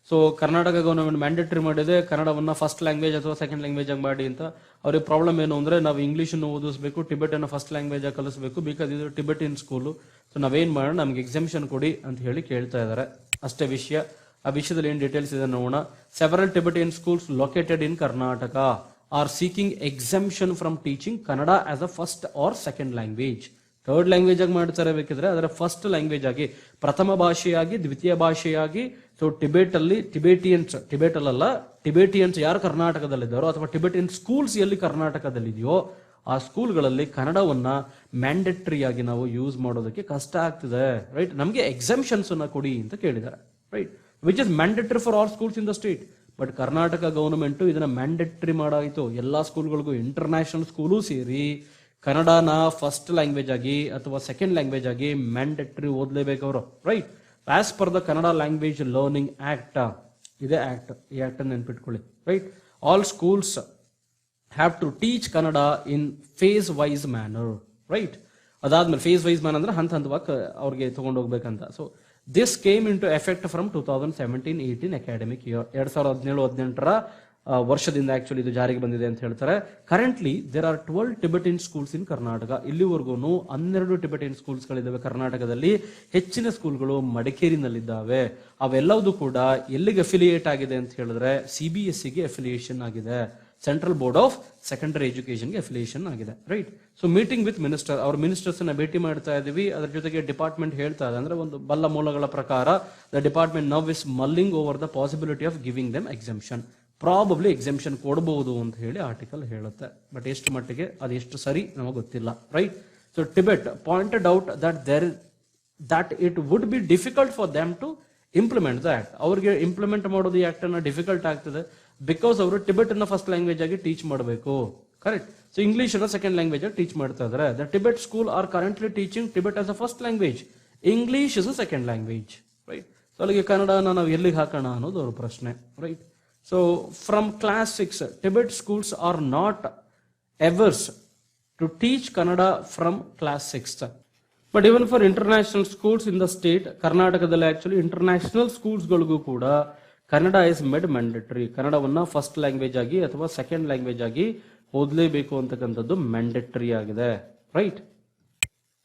so Karnataka government mandatory ಮಾಡಿದೆ ಕನ್ನಡವನ್ನ ಫಸ್ಟ್ ಲ್ಯಾಂಗ್ವೇಜ್ ಅಥವಾ ಸೆಕೆಂಡ್ ಲ್ಯಾಂಗ್ವೇಜ್ ಆಗಿ ಮಾಡಿ ಅಂತ. ಅವ್ರಿಗೆ ಪ್ರಾಬ್ಲಮ್ ಏನು ಅಂದ್ರೆ, ನಾವು ಇಂಗ್ಲಿಷ್ ಓದಿಸಬೇಕು, ಟಿಬೆಟ್ ಅನ್ನ ಫಸ್ಟ್ ಲ್ಯಾಂಗ್ವೇಜ್ ಆಗಿ ಕಲಿಸಬೇಕು, ಬಿಕಾಸ್ ಇದು ಟಿಬೆಟಿನ್ ಸ್ಕೂಲು. ಸೊ ನಾವೇನ್ ಮಾಡೋಣ, ನಮ್ಗೆ ಎಕ್ಸಾಮಿಷನ್ ಕೊಡಿ ಅಂತ ಹೇಳಿ ಕೇಳ್ತಾ ಇದ್ದಾರೆ. ಅಷ್ಟೇ ವಿಷಯ. ಆ ವಿಷಯದಲ್ಲಿ ಏನು ಡೀಟೇಲ್ಸ್ ಇದೆ ನೋಡೋಣ. Several Tibetan schools located in Karnataka are seeking exemption from teaching Kannada as a first or second language. Third language ಆಗಿ ಮಾಡ್ತಾರೆ ಬೇಕಿದ್ರೆ, ಅದರ ಫಸ್ಟ್ ಲ್ಯಾಂಗ್ವೇಜ್ ಆಗಿ, ಪ್ರಥಮ ಭಾಷೆಯಾಗಿ, ದ್ವಿತೀಯ ಭಾಷೆಯಾಗಿ. ಸೊ ಟಿಬೇಟ್ ಅಲ್ಲಿ ಟಿಬೇಟಿಯನ್ಸ್ ಯಾರು ಕರ್ನಾಟಕದಲ್ಲಿದ್ದಾರೋ ಅಥವಾ ಟಿಬೇಟಿಯನ್ ಸ್ಕೂಲ್ಸ್ ಎಲ್ಲಿ ಕರ್ನಾಟಕದಲ್ಲಿದೆಯೋ ಆ ಸ್ಕೂಲ್ಗಳಲ್ಲಿ ಕನ್ನಡವನ್ನ ಮ್ಯಾಂಡೇಟರಿ ಆಗಿ ನಾವು ಯೂಸ್ ಮಾಡೋದಕ್ಕೆ ಕಷ್ಟ ಆಗ್ತಿದೆ, ರೈಟ್. ನಮಗೆ ಎಕ್ಸೆಂಪ್ಷನ್ಸ್ ಅನ್ನ ಕೊಡಿ ಅಂತ ಕೇಳಿದ್ದಾರೆ, right, which is mandatory for all schools in the state. But Karnataka government ಇದನ್ನ ಮ್ಯಾಂಡೇಟರಿ ಮಾಡಾಯಿತು. ಎಲ್ಲಾ ಸ್ಕೂಲ್ಗಳಿಗೂ, ಇಂಟರ್ನ್ಯಾಷನಲ್ ಸ್ಕೂಲು ಸೇರಿ ಕನ್ನಡನ ಫಸ್ಟ್ ಲ್ಯಾಂಗ್ವೇಜ್ ಆಗಿ ಅಥವಾ ಸೆಕೆಂಡ್ ಲ್ಯಾಂಗ್ವೇಜ್ ಆಗಿ ಮ್ಯಾಂಡೇಟರಿ ಓದಲೇಬೇಕು ಅವರು, right. As per the Kannada language learning act, ಇದೇ ಆಕ್ಟ್, ಈ ಆಕ್ಟ್ ಅನ್ನು ನೆನ್ಪಿಟ್ಕೊಳ್ಳಿ, right. All schools have to teach Kannada in phase wise manner, right. ಅದಾದ್ಮೇಲೆ ಫೇಸ್ ವೈಸ್ ಮ್ಯಾನ್ ಅಂದ್ರೆ ಹಂತವಾಗಿ ಅವ್ರಿಗೆ ತಗೊಂಡು ಹೋಗ್ಬೇಕಂತ. So this came into effect from 2017-18 academic year, 2017-18 ವರ್ಷದಿಂದ ಆಕ್ಚುಲಿ ಇದು ಜಾರಿಗೆ ಬಂದಿದೆ ಅಂತ ಹೇಳ್ತಾರೆ. Currently there are 12 Tibetan schools ಇನ್ ಕರ್ನಾಟಕ. ಇಲ್ಲಿವರೆಗೂ 12 ಟಿಬೆಟಿಯನ್ ಸ್ಕೂಲ್ಸ್ ಗಳಿದ್ದಾವೆ ಕರ್ನಾಟಕದಲ್ಲಿ. ಹೆಚ್ಚಿನ ಸ್ಕೂಲ್ಗಳು ಮಡಿಕೇರಿನಲ್ಲಿದ್ದಾವೆ. ಅವೆಲ್ಲವೂ ಕೂಡ ಎಲ್ಲಿಗೆ ಅಫಿಲಿಯೇಟ್ ಆಗಿದೆ ಅಂತ ಹೇಳಿದ್ರೆ CBSE ಗೆ ಅಫಿಲಿಯೇಷನ್ ಆಗಿದೆ, ಸೆಂಟ್ರಲ್ ಬೋರ್ಡ್ ಆಫ್ ಸೆಕೆಂಡರಿ ಎಜುಕೇಶನ್ಗೆ ಅಫಿಲಿಯೇಷನ್ ಆಗಿದೆ, right. So meeting with minister, ಅವ್ರ ಮಿನಿಸ್ಟರ್ಸ್ ಅನ್ನ ಭೇಟಿ ಮಾಡ್ತಾ ಇದೀವಿ. ಅದರ ಜೊತೆಗೆ ಡಿಪಾರ್ಟ್ಮೆಂಟ್ ಹೇಳ್ತಾ ಇದೆ, ಅಂದ್ರೆ ಒಂದು ಬಲ್ಲ ಮೂಲಗಳ ಪ್ರಕಾರ the department now is mulling over the possibility of giving them exemption. Probably exemption ಕೊಡಬಹುದು ಅಂತ ಹೇಳಿ ಆರ್ಟಿಕಲ್ ಹೇಳುತ್ತೆ. ಬಟ್ ಎಷ್ಟು ಮಟ್ಟಿಗೆ ಅದೆಷ್ಟು ಸರಿ ನಮಗೆ ಗೊತ್ತಿಲ್ಲ, right. So Tibet pointed out that it would be difficult for them to implement the act. ಅವ್ರಿಗೆ ಇಂಪ್ಲಿಮೆಂಟ್ ಮಾಡೋದು ಈ ಆಕ್ಟ್ ಅನ್ನ ಡಿಫಿಕಲ್ಟ್ ಆಗ್ತದೆ, ಬಿಕಾಸ್ ಅವರು ಟಿಬೆಟ್ ಅನ್ನ ಫಸ್ಟ್ ಲ್ಯಾಂಗ್ವೇಜ್ ಆಗಿ ಟೀಚ್ ಮಾಡಬೇಕು, ಕರೆಕ್ಟ್. ಸೊ ಇಂಗ್ಲಿಷ್ ಅನ್ನ ಸೆಕೆಂಡ್ ಲ್ಯಾಂಗ್ವೇಜ್ ಆಗಿ ಟೀಚ್ ಮಾಡ್ತಾ ಇದ್ದಾರೆ. The Tibet school R currently teaching Tibet as a first language, English is a second language, right. So ಅಲ್ಲಿಗೆ ಕನ್ನಡನ ನಾವು ಎಲ್ಲಿಗೆ ಹಾಕೋಣ ಅನ್ನೋದು ಅವ್ರ ಪ್ರಶ್ನೆ, right. So from class 6, Tibet schools are not averse to teach Kannada from class 6. But even for international schools in the state, Karnatakadalli actually international schools ಗಳಿಗೂ ಕೂಡ ಕನ್ನಡ is made mandatory. ಕನ್ನಡವನ್ನ ಫಸ್ಟ್ ಲ್ಯಾಂಗ್ವೇಜ್ ಆಗಿ ಅಥವಾ ಸೆಕೆಂಡ್ ಲ್ಯಾಂಗ್ವೇಜ್ ಆಗಿ ಓದಲೇಬೇಕು ಅಂತಕ್ಕಂಥದ್ದು ಮ್ಯಾಂಡೇಟರಿ ಆಗಿದೆ, right.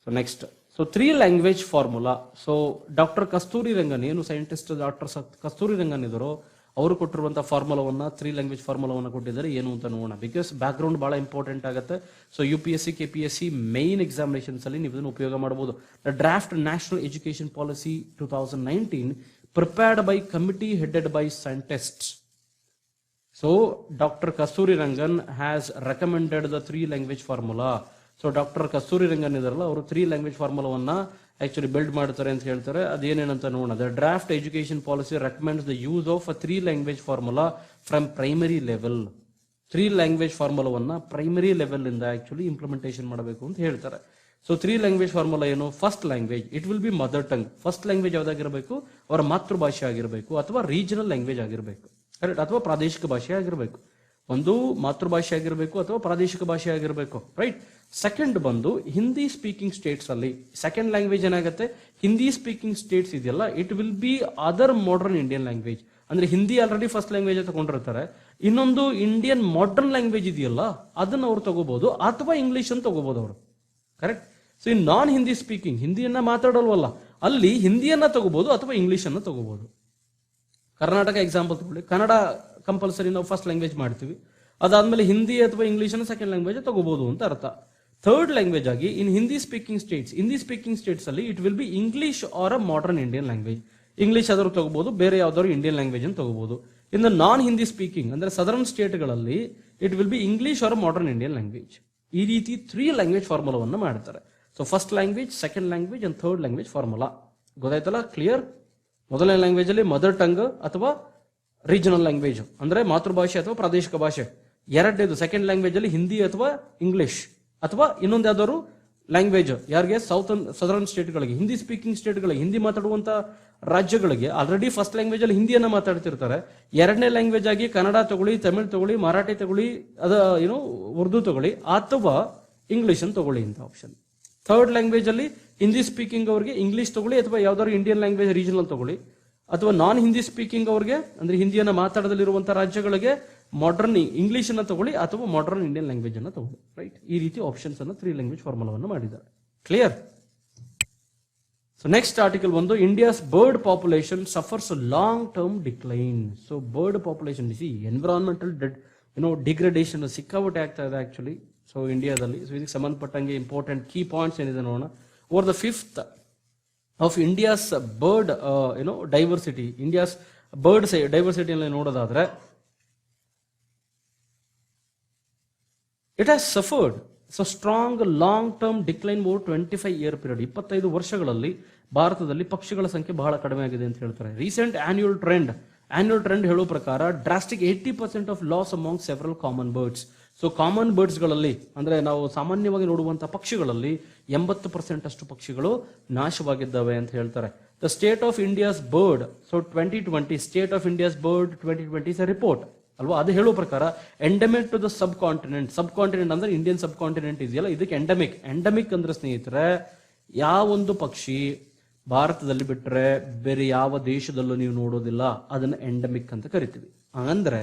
So next, so 3 language formula. So doctor Kasturi Rangan, ಏನು ಸೈಂಟಿಸ್ಟ್ ಡಾಕ್ಟರ್ ಕಸ್ತೂರಿ ರಂಗನ್ ಇದ್ರು, ಅವರು ಕೊಟ್ಟಿರುವಂತಹ ಫಾರ್ಮುಲಾವನ್ನ 3 ಲ್ಯಾಂಗ್ವೇಜ್ ಫಾರ್ಮುಲಾವನ್ನ ಕೊಟ್ಟಿದ್ದಾರೆ. ಏನು ಅಂತ ನೋಡೋಣ, ಬಿಕಾಸ್ ಬ್ಯಾಕ್ ಗ್ರೌಂಡ್ ಬಹಳ ಇಂಪಾರ್ಟೆಂಟ್ ಆಗುತ್ತೆ. So UPSC KPSC main examinations ಅಲ್ಲಿ ನೀವು ಇದನ್ನು ಉಪಯೋಗ ಮಾಡಬಹುದು. The draft national education policy 2019 prepared by committee headed by scientists. So Dr. Kasturi Rangan has recommended the 3 language formula. So Dr. Kasturi Rangan ಇದಾರಲ್ಲ, ಅವರು 3 ಲ್ಯಾಂಗ್ವೇಜ್ ಫಾರ್ಮುಲಾವನ್ನ ಆಕ್ಚುಲಿ ಬಿಲ್ಡ್ ಮಾಡ್ತಾರೆ ಅಂತ ಹೇಳ್ತಾರೆ. ಅದೇನೇನಂತ ನೋಡೋಣ. The draft education policy recommends the use of a 3 language formula from primary level. 3 language ಫಾರ್ಮುಲಾವನ್ನ ಪ್ರೈಮರಿ ಲೆವೆಲ್ ಇಂದ ಆಕ್ಚುಲಿ ಇಂಪ್ಲಿಮೆಂಟೇಷನ್ ಮಾಡಬೇಕು ಅಂತ ಹೇಳ್ತಾರೆ. ಸೊ 3 ಲ್ಯಾಂಗ್ವೇಜ್ ಫಾರ್ಮುಲಾ ಏನು? First language, it will be mother tongue. First language ಯಾವ್ದಾಗಿರಬೇಕು? ಅವರ ಮಾತೃಭಾಷೆ ಆಗಿರಬೇಕು ಅಥವಾ ರೀಜನಲ್ ಲ್ಯಾಂಗ್ವೇಜ್ ಆಗಿರಬೇಕು, ಕರೆಕ್ಟ್, ಅಥವಾ ಪ್ರಾದೇಶಿಕ ಭಾಷೆ ಆಗಿರಬೇಕು. ಒಂದು ಮಾತೃಭಾಷೆ ಆಗಿರಬೇಕು ಅಥವಾ ಪ್ರಾದೇಶಿಕ ಭಾಷೆ ಆಗಿರಬೇಕು, ರೈಟ್. ಸೆಕೆಂಡ್ ಬಂದು ಹಿಂದಿ ಸ್ಪೀಕಿಂಗ್ ಸ್ಟೇಟ್ಸ್ ಅಲ್ಲಿ ಸೆಕೆಂಡ್ ಲ್ಯಾಂಗ್ವೇಜ್ ಏನಾಗುತ್ತೆ? ಹಿಂದಿ ಸ್ಪೀಕಿಂಗ್ ಸ್ಟೇಟ್ಸ್ ಇದೆಯಲ್ಲ, it will B other modern Indian language. ಅಂದ್ರೆ ಹಿಂದಿ ಆಲ್ರೆಡಿ ಫಸ್ಟ್ ಲ್ಯಾಂಗ್ವೇಜ್ ತಗೊಂಡಿರ್ತಾರೆ, ಇನ್ನೊಂದು ಇಂಡಿಯನ್ ಮಾಡರ್ನ್ ಲ್ಯಾಂಗ್ವೇಜ್ ಇದೆಯಲ್ಲ ಅದನ್ನ ಅವ್ರು ತಗೋಬಹುದು, ಅಥವಾ ಇಂಗ್ಲಿಷ್ ಅನ್ನು ತಗೋಬಹುದು ಅವರು, correct. So in non Hindi speaking, ಹಿಂದಿಯನ್ನ ಮಾತಾಡೋಲ್ವಲ್ಲ, ಅಲ್ಲಿ ಹಿಂದಿಯನ್ನ ತಗೋಬಹುದು ಅಥವಾ ಇಂಗ್ಲಿಷ್ ಅನ್ನ ತಗೋಬಹುದು. ಕರ್ನಾಟಕ ಎಕ್ಸಾಂಪಲ್ ತಗೊಳ್ಳಿ, ಕನ್ನಡ ಕಂಪಲ್ಸರಿ ನಾವು ಫಸ್ಟ್ ಲ್ಯಾಂಗ್ವೇಜ್ ಮಾಡ್ತೀವಿ, ಅದಾದ್ಮೇಲೆ ಹಿಂದಿ ಅಥವಾ ಇಂಗ್ಲಿಷ್ ಅನ್ನ ಸೆಕೆಂಡ್ ಲ್ಯಾಂಗ್ವೇಜ್ ತಗೋಬಹುದು ಅಂತ ಅರ್ಥ. ಥರ್ಡ್ ಲ್ಯಾಂಗ್ವೇಜ್ ಆಗಿ ಇನ್ ಹಿಂದಿ ಸ್ಪೀಕಿಂಗ್ ಸ್ಟೇಟ್ಸ್ ಅಲ್ಲಿ it will be English or a modern Indian language. English ಆದರೂ ತಗೋಬಹುದು, ಬೇರೆ ಯಾವ್ದಾದ್ರು ಇಂಡಿಯನ್ ಲ್ಯಾಂಗ್ವೇಜ್ ಅನ್ನು ತಗೋಬಹುದು. In the non Hindi speaking ಅಂದ್ರೆ ಸದರ್ನ್ ಸ್ಟೇಟ್ಗಳಲ್ಲಿ it will be English or modern Indian language. ಈ ರೀತಿ 3 ಲ್ಯಾಂಗ್ವೇಜ್ ಫಾರ್ಮುಲಾವನ್ನು ಮಾಡ್ತಾರೆ. So first language, second language and third language formula. ಗೊತ್ತಾಯ್ತಲ್ಲ, ಕ್ಲಿಯರ್? ಮೊದಲನೇ ಲ್ಯಾಂಗ್ವೇಜ್ ಅಲ್ಲಿ ಮದರ್ ಟಂಗ್ ಅಥವಾ ರೀಜನಲ್ ಲ್ಯಾಂಗ್ವೇಜ್ ಅಂದ್ರೆ ಮಾತೃಭಾಷೆ ಅಥವಾ ಪ್ರಾದೇಶಿಕ ಭಾಷೆ. ಎರಡನೇದು ಸೆಕೆಂಡ್ ಲ್ಯಾಂಗ್ವೇಜ್ ಅಲ್ಲಿ ಹಿಂದಿ ಅಥವಾ ಇಂಗ್ಲಿಷ್ ಅಥವಾ ಇನ್ನೊಂದು ಯಾವ್ದಾದ್ರು ಲ್ಯಾಂಗ್ವೇಜ್. ಯಾರಿಗೆ? ಸದರ್ನ್ ಸ್ಟೇಟ್ಗಳಿಗೆ, ಹಿಂದಿ ಸ್ಪೀಕಿಂಗ್ ಸ್ಟೇಟ್ಗಳಿಗೆ, ಹಿಂದಿ ಮಾತಾಡುವಂತ ರಾಜ್ಯಗಳಿಗೆ ಆಲ್ರೆಡಿ ಫಸ್ಟ್ ಲ್ಯಾಂಗ್ವೇಜ್ ಅಲ್ಲಿ ಹಿಂದಿಯನ್ನ ಮಾತಾಡ್ತಿರ್ತಾರೆ. ಎರಡನೇ ಲ್ಯಾಂಗ್ವೇಜ್ ಆಗಿ ಕನ್ನಡ ತಗೊಳ್ಳಿ, ತಮಿಳ್ ತಗೊಳ್ಳಿ, ಮರಾಠಿ ತಗೊಳ್ಳಿ, ಉರ್ದು ತಗೊಳ್ಳಿ, ಅಥವಾ ಇಂಗ್ಲಿಷ್ ಅನ್ನು ತಗೊಳ್ಳಿ ಅಂತ ಆಪ್ಷನ್. ಥರ್ಡ್ ಲ್ಯಾಂಗ್ವೇಜ್ ಅಲ್ಲಿ ಹಿಂದಿ ಸ್ಪೀಕಿಂಗ್ ಅವ್ರಿಗೆ ಇಂಗ್ಲಿಷ್ ತಗೊಳ್ಳಿ ಅಥವಾ ಯಾವ್ದಾದ್ರು ಇಂಡಿಯನ್ ಲ್ಯಾಂಗ್ವೇಜ್ ರೀಜನಲ್ ತಗೊಳ್ಳಿ, ಅಥವಾ ನಾನ್ ಹಿಂದಿ ಸ್ಪೀಕಿಂಗ್ ಅವ್ರಿಗೆ ಅಂದ್ರೆ ಹಿಂದಿಯನ್ನ ಮಾತಾಡದಲ್ಲಿರುವಂತಹ ರಾಜ್ಯಗಳಿಗೆ ಮಾಡರ್ನ್ ಇಂಗ್ಲಿಷ್ ಅನ್ನ ತಗೊಳ್ಳಿ ಅಥವಾ ಮಾಡರ್ನ್ ಇಂಡಿಯನ್ ಲ್ಯಾಂಗ್ವೇಜ್ ಅನ್ನ ತಗೊಳ್ಳಿ, ರೈಟ್. ಈ ರೀತಿ ಆಪ್ಷನ್ಸ್ ಅನ್ನ 3 ಲ್ಯಾಂಗ್ವೇಜ್ ಫಾರ್ಮುಲಾವನ್ನು ಮಾಡಿದ್ದಾರೆ. ಕ್ಲಿಯರ್? ಸೊ ನೆಕ್ಸ್ಟ್ ಆರ್ಟಿಕಲ್ ಬಂದು India's bird population suffers long term decline. So bird population environmental degradation ಸಿಕ್ಕಾಪಟ್ಟೆ ಆಗ್ತಾ ಇದೆ ಆಕ್ಚುಲಿ ಸೊ ಇಂಡಿಯಾದಲ್ಲಿ. ಸೊ ಇದಕ್ಕೆ ಸಂಬಂಧಪಟ್ಟಂಗೆ ಇಂಪಾರ್ಟೆಂಟ್ ಕೀ ಪಾಯಿಂಟ್ಸ್ ಏನಿದೆ ನೋಡೋಣ. Over the 5th of India's bird diversity, India's bird ಡೈವರ್ಸಿಟಿಯಲ್ಲಿ ನೋಡೋದಾದ್ರೆ it has suffered so strong long term decline over 25-year period. 25 ವರ್ಷಗಳಲ್ಲಿ ಭಾರತದಲ್ಲಿ ಪಕ್ಷಿಗಳ ಸಂಖ್ಯೆ ಬಹಳ ಕಡಿಮೆ ಆಗಿದೆ ಅಂತ ಹೇಳ್ತಾರೆ. ರೀಸೆಂಟ್ ಆನ್ಯುವಲ್ ಟ್ರೆಂಡ್ ಹೇಳೋ ಪ್ರಕಾರ drastic 80% of loss among several common birds. So common ಬರ್ಡ್ಸ್ಗಳಲ್ಲಿ ಅಂದ್ರೆ ನಾವು ಸಾಮಾನ್ಯವಾಗಿ ನೋಡುವಂತಹ ಪಕ್ಷಿಗಳಲ್ಲಿ 80% ಅಷ್ಟು ಪಕ್ಷಿಗಳು ನಾಶವಾಗಿದ್ದಾವೆ ಅಂತ ಹೇಳ್ತಾರೆ. The state of India's bird so 2020 state of India's bird 2020 is a report ಅಲ್ವಾ. ಅದು ಹೇಳೋ ಪ್ರಕಾರ endemic to the subcontinent ಅಂದ್ರೆ ಇಂಡಿಯನ್ ಸಬ್ ಕಾಂಟಿನೆಂಟ್ ಇದೆಯಲ್ಲ, ಇದಕ್ಕೆ ಎಂಡೆಮಿಕ್ ಅಂದ್ರೆ ಸ್ನೇಹಿತರೆ ಯಾವೊಂದು ಪಕ್ಷಿ ಭಾರತದಲ್ಲಿ ಬಿಟ್ಟರೆ ಬೇರೆ ಯಾವ ದೇಶದಲ್ಲೂ ನೀವು ನೋಡೋದಿಲ್ಲ, ಅದನ್ನ ಎಂಡೆಮಿಕ್ ಅಂತ ಕರಿತೀವಿ. ಅಂದ್ರೆ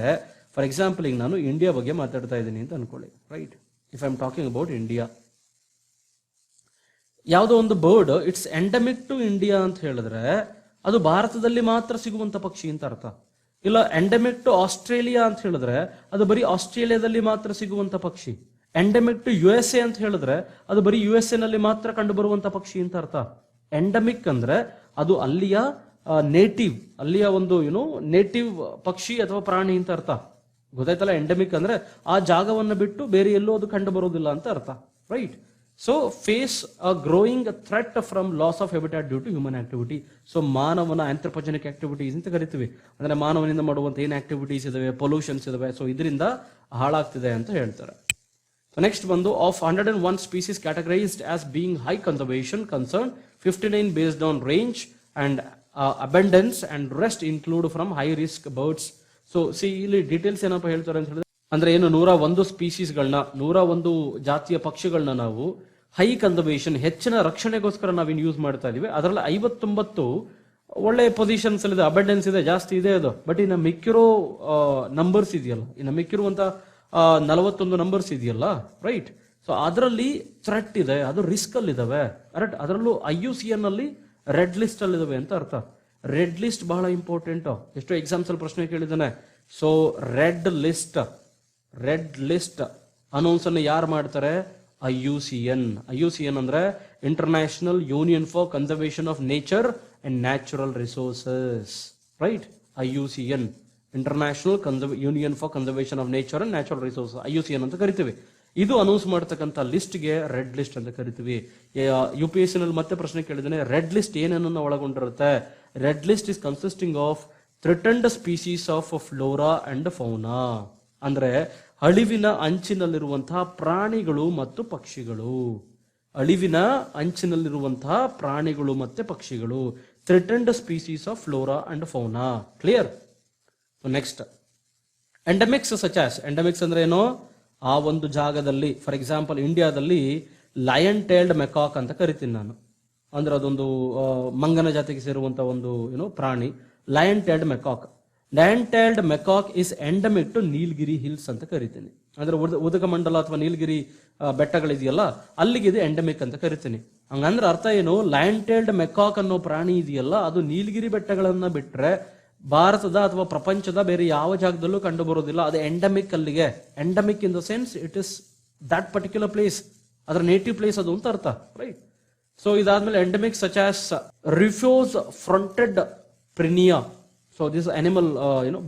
ಫಾರ್ ಎಕ್ಸಾಂಪಲ್ ಈಗ ನಾನು ಇಂಡಿಯಾ ಬಗ್ಗೆ ಮಾತಾಡ್ತಾ ಇದ್ದೀನಿ ಅಂತ ಅನ್ಕೊಳ್ಳಿ, right. If I am talking about India, ಯಾವುದೋ ಒಂದು bird it's endemic to India ಅಂತ ಹೇಳಿದ್ರೆ ಅದು ಭಾರತದಲ್ಲಿ ಮಾತ್ರ ಸಿಗುವಂತ ಪಕ್ಷಿ ಅಂತ ಅರ್ಥ. ಇಲ್ಲ ಎಂಡೆಮಿಕ್ ಟು ಆಸ್ಟ್ರೇಲಿಯಾ ಅಂತ ಹೇಳಿದ್ರೆ ಅದು ಬರೀ ಆಸ್ಟ್ರೇಲಿಯಾದಲ್ಲಿ ಮಾತ್ರ ಸಿಗುವಂತ ಪಕ್ಷಿ. ಎಂಡೆಮಿಕ್ ಟು USA ಅಂತ ಹೇಳಿದ್ರೆ ಅದು ಬರೀ USA ನಲ್ಲಿ ಮಾತ್ರ ಕಂಡು ಬರುವಂತ ಪಕ್ಷಿ ಅಂತ ಅರ್ಥ. ಎಂಡೆಮಿಕ್ ಅಂದ್ರೆ ಅದು ಅಲ್ಲಿಯ ನೇಟಿವ್, ಅಲ್ಲಿಯ ಒಂದು ನೇಟಿವ್ ಪಕ್ಷಿ ಅಥವಾ ಪ್ರಾಣಿ ಅಂತ ಅರ್ಥ. ಗೊತ್ತಾಯ್ತಲ್ಲ, ಎಂಡೆಮಿಕ್ ಅಂದ್ರೆ ಆ ಜಾಗವನ್ನು ಬಿಟ್ಟು ಬೇರೆ ಎಲ್ಲೋ ಅದು ಕಂಡು ಬರೋದಿಲ್ಲ ಅಂತ ಅರ್ಥ, right. So face a growing threat from loss of habitat due to human activity. So ಮಾನವನ ಆಂಥ್ರೋಪಜೆನಿಕ್ ಆಕ್ಟಿವಿಟೀಸ್ ಅಂತ ಕರಿತೀವಿ. ಅಂದ್ರೆ ಮಾನವನಿಂದ ಮಾಡುವಂತ ಏನ್ ಆಕ್ಟಿವಿಟೀಸ್ ಇದಾವೆ, ಪೊಲ್ಯೂಷನ್ಸ್ ಇದಾವೆ, ಸೊ ಇದರಿಂದ ಹಾಳಾಗ್ತಿದೆ ಅಂತ ಹೇಳ್ತಾರೆ. ನೆಕ್ಸ್ಟ್ ಬಂದು of 101 species categorised as being high conservation concern 59 based on range and abundance and rest include from high risk birds. So ಇಲ್ಲಿ ಡೀಟೇಲ್ಸ್ ಏನಪ್ಪ ಹೇಳ್ತಾರೆ ಅಂತ ಹೇಳಿದ್ರೆ ಅಂದ್ರೆ ಏನು 101 ಸ್ಪೀಸೀಸ್ಗಳನ್ನ 101 ಜಾತಿಯ ಪಕ್ಷಿಗಳನ್ನ ನಾವು ಹೈ ಕನ್ಸರ್ವೇಷನ್ ಹೆಚ್ಚಿನ ರಕ್ಷಣೆಗೋಸ್ಕರ ನಾವೇನು ಯೂಸ್ ಮಾಡ್ತಾ ಇದೀವಿ. ಅದರಲ್ಲಿ 59 ಒಳ್ಳೆ ಪೊಸಿಷನ್ಸ್ ಇದೆ, ಅಬಂಡೆನ್ಸ್ ಇದೆ, ಜಾಸ್ತಿ ಇದೆ ಅದು. ಬಟ್ ಇನ್ನು ಮಿಕ್ಕಿರೋ ನಂಬರ್ಸ್ ಇದೆಯಲ್ಲ, ಇನ್ನು ಮಿಕ್ಕಿರುವಂತ 41 ನಂಬರ್ಸ್ ಇದೆಯಲ್ಲ, ರೈಟ್. ಸೊ ಅದರಲ್ಲಿ ಥ್ರೆಟ್ ಇದೆ, ಅದು ರಿಸ್ಕ್ ಅಲ್ಲಿ ಇದಾವೆ, ರೈಟ್. ಅದರಲ್ಲೂ IUCN ಅಲ್ಲಿ ರೆಡ್ ಲಿಸ್ಟ್ ಅಲ್ಲಿ ಇದಾವೆ ಅಂತ ಅರ್ಥ. ರೆಡ್ ಲಿಸ್ಟ್ ಬಹಳ ಇಂಪಾರ್ಟೆಂಟ್, ಎಷ್ಟೋ ಎಕ್ಸಾಮ್ಸ್ ಅಲ್ಲಿ ಪ್ರಶ್ನೆ ಕೇಳಿದ್ದಾನೆ. ಸೊ ರೆಡ್ ಲಿಸ್ಟ್ ಅನೌನ್ಸ್ ಅನ್ನು ಯಾರು ಮಾಡ್ತಾರೆ? IUCN ಅಂದ್ರೆ international union for conservation of nature and natural resources, right. IUCN international union for conservation of nature and natural resources, IUCN ಅಂತ ಕರಿತೀವಿ. ಇದು ಅನೌನ್ಸ್ ಮಾಡತಕ್ಕಂಥ ಲಿಸ್ಟ್ಗೆ ರೆಡ್ ಲಿಸ್ಟ್ ಅಂತ ಕರಿತೀವಿ. UPSC ನಲ್ಲಿ ಮತ್ತೆ ಪ್ರಶ್ನೆ ಕೇಳಿದ್ದೇನೆ, ರೆಡ್ ಲಿಸ್ಟ್ ಏನನ್ನ ಒಳಗೊಂಡಿರುತ್ತೆ? Red list is consisting of threatened species of flora and fauna. ಅಂದ್ರೆ ಅಳಿವಿನ ಅಂಚಿನಲ್ಲಿರುವಂತಹ ಪ್ರಾಣಿಗಳು ಮತ್ತು ಪಕ್ಷಿಗಳು, ಅಳಿವಿನ ಅಂಚಿನಲ್ಲಿರುವಂತಹ ಪ್ರಾಣಿಗಳು ಮತ್ತೆ ಪಕ್ಷಿಗಳು, threatened species of flora and fauna. Clear? Next endemics endemics ಅಂದ್ರೆ ಏನು? ಆ ಒಂದು ಜಾಗದಲ್ಲಿ ಫಾರ್ ಎಕ್ಸಾಂಪಲ್ ಇಂಡಿಯಾದಲ್ಲಿ ಲಯನ್ ಟೇಲ್ಡ್ ಮೆಕಾಕ್ ಅಂತ ಕರಿತೀನಿ ನಾನು. ಅಂದ್ರೆ ಅದೊಂದು ಮಂಗನ ಜಾತಿಗೆ ಸೇರುವಂತ ಒಂದು ಪ್ರಾಣಿ, lion tailed macaque is endemic to Nilgiri hills ಅಂತ ಕರಿತೀನಿ. ಅಂದ್ರೆ ಉದಗಮಂಡಲ ಅಥವಾ ನೀಲಗಿರಿ ಬೆಟ್ಟಗಳಿದೆಯಲ್ಲ, ಅಲ್ಲಿಗೆ ಇದು ಎಂಡೆಮಿಕ್ ಅಂತ ಕರಿತೀನಿ. ಹಂಗಂದ್ರೆ ಅರ್ಥ ಏನು? ಲಯನ್ ಟೇಲ್ಡ್ ಮೆಕಾಕ್ ಅನ್ನೋ ಪ್ರಾಣಿ ಇದೆಯಲ್ಲ, ಅದು ನೀಲಗಿರಿ ಬೆಟ್ಟಗಳನ್ನ ಬಿಟ್ರೆ ಭಾರತದ ಅಥವಾ ಪ್ರಪಂಚದ ಬೇರೆ ಯಾವ ಜಾಗದಲ್ಲೂ ಕಂಡು ಬರೋದಿಲ್ಲ. ಅದು ಎಂಡೆಮಿಕ್ ಅಲ್ಲಿಗೆ. Endemic in the sense it is that particular place, ಅದರ ನೇಟಿವ್ ಪ್ಲೇಸ್ ಅದು ಅಂತ ಅರ್ಥ, ರೈಟ್. ಸೊ ಇದಾದ್ಮೇಲೆ endemic such as rufous fronted prinia. So this animal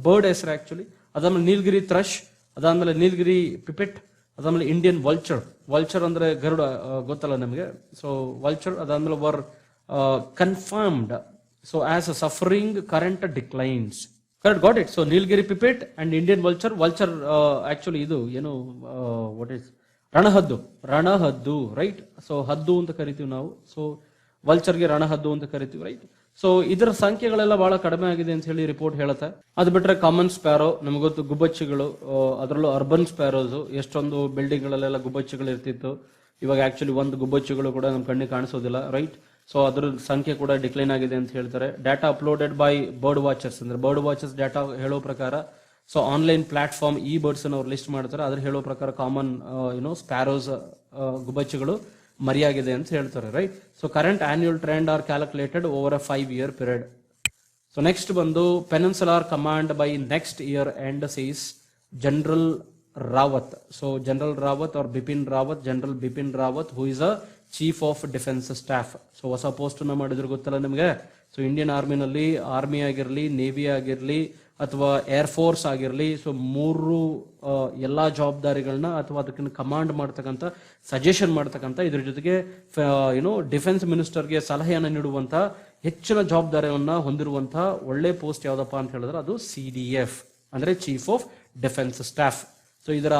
bird ಹೆಸರು ಆಕ್ಚುಲಿ. ಅದಾದ್ಮೇಲೆ ನೀಲಗಿರಿ ಥ್ರಶ್, ಅದಾದ್ಮೇಲೆ ನೀಲಗಿರಿ ಪಿಪೆಟ್, ಅದಾದ್ಮೇಲೆ ಇಂಡಿಯನ್ ವಲ್ಚರ್ ಅಂದ್ರೆ ಗರುಡ, ಗೊತ್ತಲ್ಲ ನಮಗೆ. ಸೊ ವಲ್ಚರ್ ಅದಾದ್ಮೇಲೆ were confirmed so as a suffering current declines. Correct, got it. So Nilgiri pipit and Indian vulture actually idu what is ranahaddu, right. So haddu anta kariತೀವಿ ನಾವು. ಸೊ ವಲ್ಚರ್ ಗೆ ರಣಹದ್ದು ಅಂತ ಕರಿತೀವಿ, ರೈಟ್. ಸೊ ಇದರ ಸಂಖ್ಯೆಗಳೆಲ್ಲ ಬಹಳ ಕಡಿಮೆ ಆಗಿದೆ ಅಂತ ಹೇಳಿ ರಿಪೋರ್ಟ್ ಹೇಳುತ್ತೆ. ಅದು ಬಿಟ್ರೆ ಕಾಮನ್ ಸ್ಪ್ಯಾರೋ, ನಮಗೆ ಗೊತ್ತು, ಗುಬ್ಬಚ್ಚಿಗಳು, ಅದರಲ್ಲೂ ಅರ್ಬನ್ ಸ್ಪ್ಯಾರೋಸ್. ಎಷ್ಟೊಂದು ಬಿಲ್ಡಿಂಗ್ ಗಳಲ್ಲೆಲ್ಲ ಗುಬ್ಬಚ್ಚಿಗಳು ಇರ್ತಿತ್ತು. ಇವಾಗ ಆಕ್ಚುಲಿ ಒಂದು ಗುಬ್ಬಚ್ಚಿಗಳು ಕೂಡ ನಮ್ಮ ಕಣ್ಣಿಗೆ ಕಾಣಿಸೋದಿಲ್ಲ, ರೈಟ್. ಸೊ ಅದರ ಸಂಖ್ಯೆ ಕೂಡ ಡಿಕ್ಲೈನ್ ಆಗಿದೆ ಅಂತ ಹೇಳ್ತಾರೆ. Data uploaded by bird watchers, ಅಂದ್ರೆ ಬರ್ಡ್ ವಾಚರ್ಸ್ ಡಾಟಾ ಹೇಳೋ ಪ್ರಕಾರ. ಸೊ ಆನ್ಲೈನ್ ಪ್ಲಾಟ್ಫಾರ್ಮ್ ಈ ಬರ್ಡ್ಸ್ ಅವ್ರು ಲಿಸ್ಟ್ ಮಾಡ್ತಾರೆ. ಅದ್ರ ಹೇಳೋ ಪ್ರಕಾರ ಕಾಮನ್ ಸ್ಪ್ಯಾರೋಸ್ ಗುಬ್ಬಚ್ಚಿಗಳು ಮರೆಯಾಗಿದೆ ಅಂತ ಹೇಳ್ತಾರೆ, right. So current annual trend are calculated over a 5-year period. So next ಬಂದು peninsular command by next year end says general Rawat. So general Rawat or Bipin Rawat, general Bipin Rawat who is a chief of defence staff. So ಹೊಸ ಪೋಸ್ಟ್ ನ ಮಾಡಿದ್ರು ಗೊತ್ತಲ್ಲ ನಿಮಗೆ. ಸೊ ಇಂಡಿಯನ್ ಆರ್ಮಿನಲ್ಲಿ ಆರ್ಮಿ ಆಗಿರಲಿ, ನೇವಿ ಆಗಿರಲಿ ಅಥವಾ ಏರ್ ಫೋರ್ಸ್ ಆಗಿರಲಿ, ಸೊ ಮೂರು ಎಲ್ಲಾ ಜವಾಬ್ದಾರಿಗಳನ್ನ ಅಥವಾ ಅದಕ್ಕೆ ಕಮಾಂಡ್ ಮಾಡ್ತಕ್ಕಂಥ, ಸಜೆಷನ್ ಮಾಡ್ತಕ್ಕಂಥ, ಇದ್ರ ಜೊತೆಗೆ ಡಿಫೆನ್ಸ್ ಮಿನಿಸ್ಟರ್ಗೆ ಸಲಹೆಯನ್ನು ನೀಡುವಂತ ಹೆಚ್ಚಿನ ಜವಾಬ್ದಾರಿಯನ್ನ ಹೊಂದಿರುವಂತಹ ಒಳ್ಳೆ ಪೋಸ್ಟ್ ಯಾವ್ದಪ್ಪ ಅಂತ ಹೇಳಿದ್ರೆ ಅದು CDF ಅಂದ್ರೆ chief of defence staff. So ಇದರ